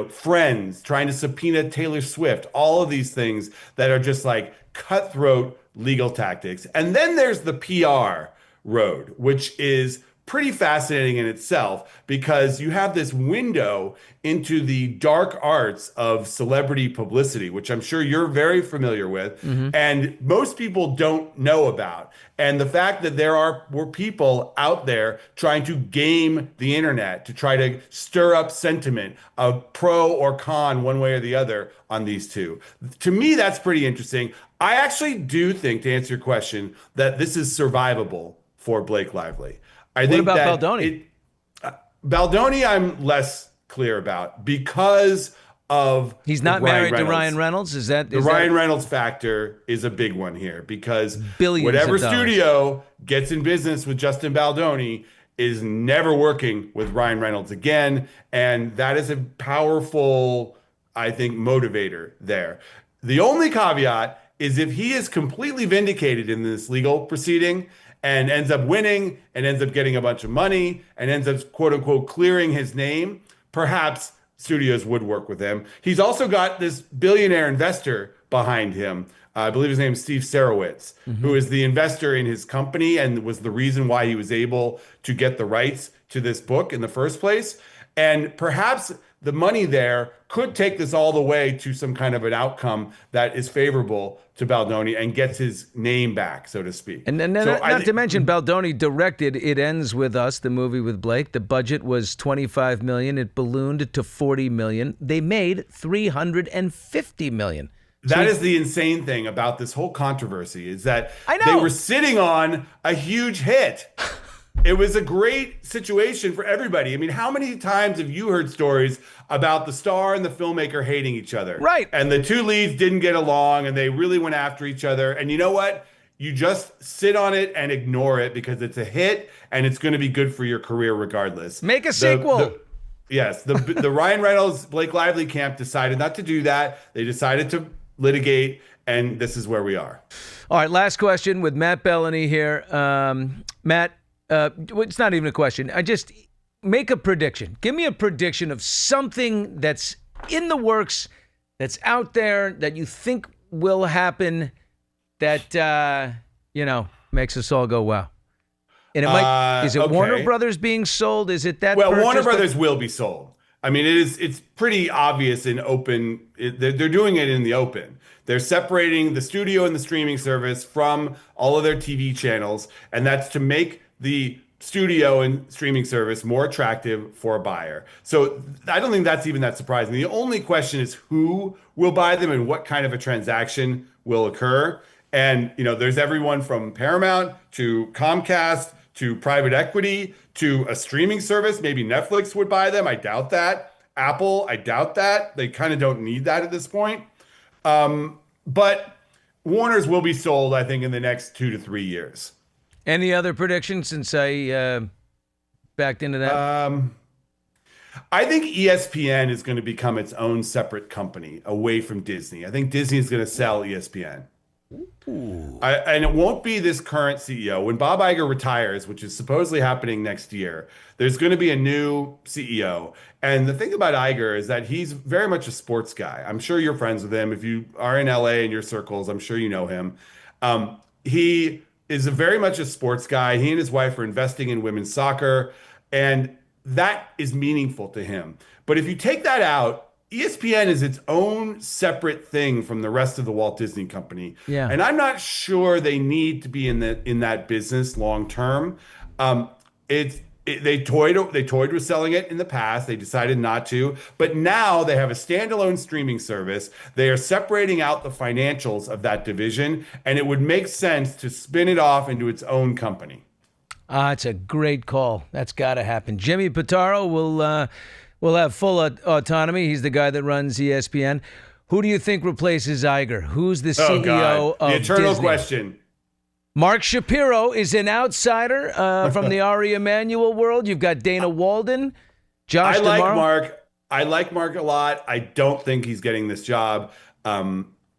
friends, trying to subpoena Taylor Swift, all of these things that are just like cutthroat legal tactics. And then there's the PR road, which is pretty fascinating in itself because you have this window into the dark arts of celebrity publicity, which I'm sure you're very familiar with, and most people don't know about. And the fact that were people out there trying to game the internet to try to stir up sentiment of pro or con one way or the other on these two. To me, that's pretty interesting. I actually do think, to answer your question, that this is survivable for Blake Lively. What about Belloni? Belloni, I'm less clear about because of he's not married to Ryan Reynolds. Is that the Ryan Reynolds factor is a big one here because billions whatever of dollars. studio gets in business with Justin Baldoni is never working with Ryan Reynolds again, and that is a powerful, I think, motivator there. The only caveat is if he is completely vindicated in this legal proceeding and ends up winning and ends up getting a bunch of money and ends up, quote unquote, clearing his name, perhaps studios would work with him. He's also got this billionaire investor behind him. I believe his name is Steve Sarowitz, who is the investor in his company and was the reason why he was able to get the rights to this book in the first place. And perhaps the money there could take this all the way to some kind of an outcome that is favorable to Baldoni and gets his name back, so to speak. And then, not to mention, Baldoni directed It Ends With Us, the movie with Blake. The budget was $25 million. It ballooned to $40 million. They made $350 million. That is the insane thing about this whole controversy is that they were sitting on a huge hit. It was a great situation for everybody. I mean, how many times have you heard stories about the star and the filmmaker hating each other? Right. And the two leads didn't get along and they really went after each other. And you know what? You just sit on it and ignore it because it's a hit and it's going to be good for your career regardless. Make a sequel. Yes. The Ryan Reynolds, Blake Lively camp decided not to do that. They decided to litigate, and this is where we are. All right, last question with Matt Belloni here. Matt, it's not even a question. I just make a prediction. Give me a prediction of something that's in the works, that's out there, that you think will happen, that, makes us all go, wow. And it might, is it okay. Warner Brothers being sold? Is it that? Well, Warner Brothers will be sold. I mean, it's pretty obvious in open. They're doing it in the open. They're separating the studio and the streaming service from all of their TV channels, and that's to make the studio and streaming service more attractive for a buyer. So I don't think that's even that surprising. The only question is who will buy them and what kind of a transaction will occur. And, there's everyone from Paramount to Comcast to private equity to a streaming service. Maybe Netflix would buy them. I doubt that. Apple, I doubt that. They kind of don't need that at this point. But Warner's will be sold, I think, in the next 2 to 3 years. Any other predictions since I backed into that? I think ESPN is going to become its own separate company away from Disney. I think Disney is going to sell ESPN. And it won't be this current CEO. When Bob Iger retires, which is supposedly happening next year, there's going to be a new CEO. And the thing about Iger is that he's very much a sports guy. I'm sure you're friends with him. If you are in LA in your circles, I'm sure you know him. He is very much a sports guy. He and his wife are investing in women's soccer, and that is meaningful to him. But if you take that out, ESPN is its own separate thing from the rest of the Walt Disney Company. Yeah. And I'm not sure they need to be in that business long term. They toyed with selling it in the past. They decided not to. But now they have a standalone streaming service. They are separating out the financials of that division, and it would make sense to spin it off into its own company. It's a great call. That's got to happen. Jimmy Pitaro will have full autonomy. He's the guy that runs ESPN. Who do you think replaces Iger? Who's the CEO of the eternal Disney? question. Mark Shapiro is an outsider from the Ari Emanuel world. You've got Dana Walden, Josh DeMaro. I like Mark a lot. I don't think he's getting this job.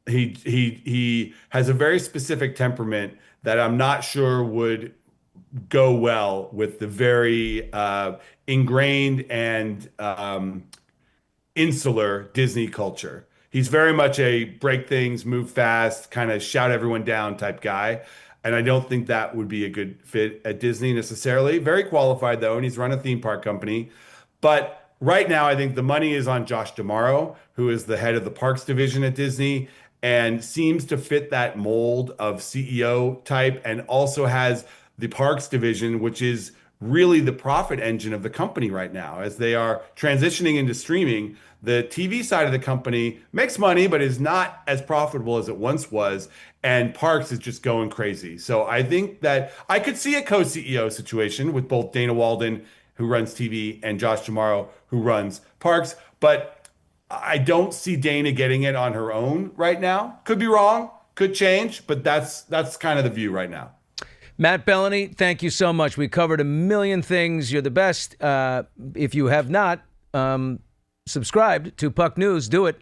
He has a very specific temperament that I'm not sure would go well with the very ingrained and insular Disney culture. He's very much a break things, move fast, kind of shout everyone down type guy. And I don't think that would be a good fit at Disney necessarily. Very qualified though, and he's run a theme park company. But right now, I think the money is on Josh D'Amaro, who is the head of the parks division at Disney, and seems to fit that mold of CEO type, and also has the parks division, which is really the profit engine of the company right now. As they are transitioning into streaming, the TV side of the company makes money, but is not as profitable as it once was. And parks is just going crazy. So I think that I could see a co-CEO situation with both Dana Walden, who runs TV, and Josh D'Amaro, who runs parks. But I don't see Dana getting it on her own right now. Could be wrong, could change, but that's kind of the view right now. Matt Belloni, thank you so much. We covered a million things. You're the best. If you have not subscribed to Puck News, do it.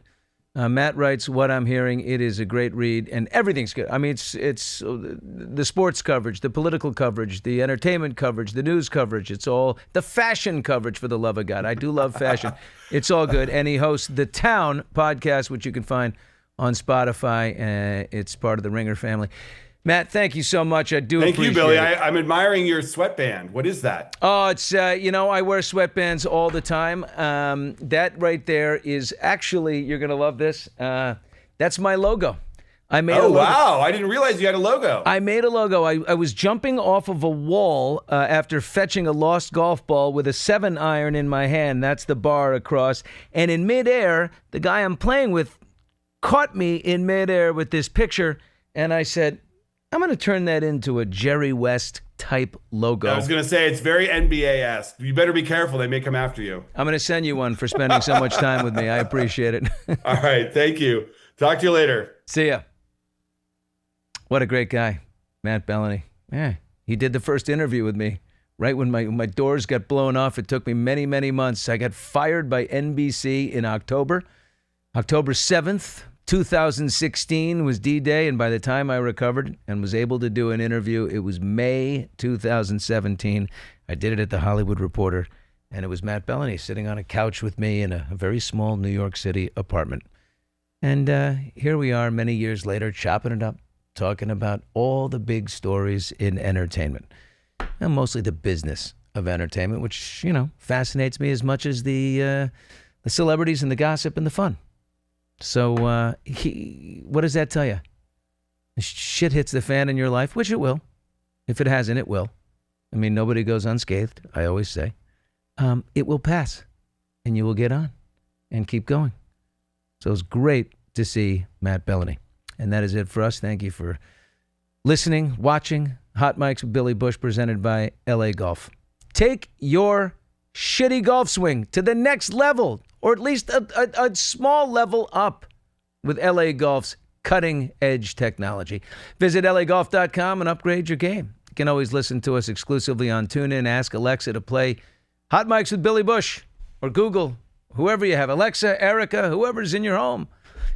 Matt writes What I'm Hearing. It is a great read, and everything's good. I mean, it's the sports coverage, the political coverage, the entertainment coverage, the news coverage. It's all the fashion coverage, for the love of God. I do love fashion. It's all good. And he hosts the Town podcast, which you can find on Spotify. It's part of the Ringer family. Matt, thank you so much. I do appreciate it. Thank you, Billy. I'm admiring your sweatband. What is that? Oh, it's, I wear sweatbands all the time. That right there is actually, you're going to love this. That's my logo. I made a logo. Wow. I didn't realize you had a logo. I made a logo. I was jumping off of a wall after fetching a lost golf ball with a 7-iron in my hand. That's the bar across. And in midair, the guy I'm playing with caught me in midair with this picture. And I said, I'm going to turn that into a Jerry West type logo. I was going to say, it's very NBA-esque. You better be careful. They may come after you. I'm going to send you one for spending so much time with me. I appreciate it. All right. Thank you. Talk to you later. See ya. What a great guy, Matt Belloni. Yeah, he did the first interview with me right when my doors got blown off. It took me many, many months. I got fired by NBC in October 7th. 2016 was D-Day, and by the time I recovered and was able to do an interview, it was May 2017. I did it at the Hollywood Reporter, and it was Matt Belloni sitting on a couch with me in a very small New York City apartment. And here we are many years later, chopping it up, talking about all the big stories in entertainment, and mostly the business of entertainment, which, fascinates me as much as the celebrities and the gossip and the fun. So what does that tell you? Shit hits the fan in your life, which it will. If it hasn't, it will. I mean, nobody goes unscathed, I always say. It will pass, and you will get on and keep going. So it's great to see Matt Belloni. And that is it for us. Thank you for listening, watching. Hot Mics with Billy Bush, presented by LA Golf. Take your shitty golf swing to the next level, or at least a small level up with LA Golf's cutting-edge technology. Visit lagolf.com and upgrade your game. You can always listen to us exclusively on TuneIn. Ask Alexa to play Hot Mics with Billy Bush, or Google, whoever you have, Alexa, Erica, whoever's in your home.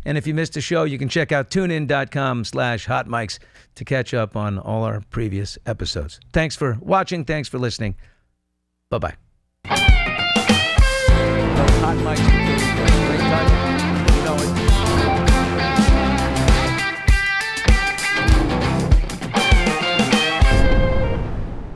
And if you missed a show, you can check out tunein.com/hotmics to catch up on all our previous episodes. Thanks for watching. Thanks for listening. Bye-bye. Hot Mics with Billy Bush. Great time.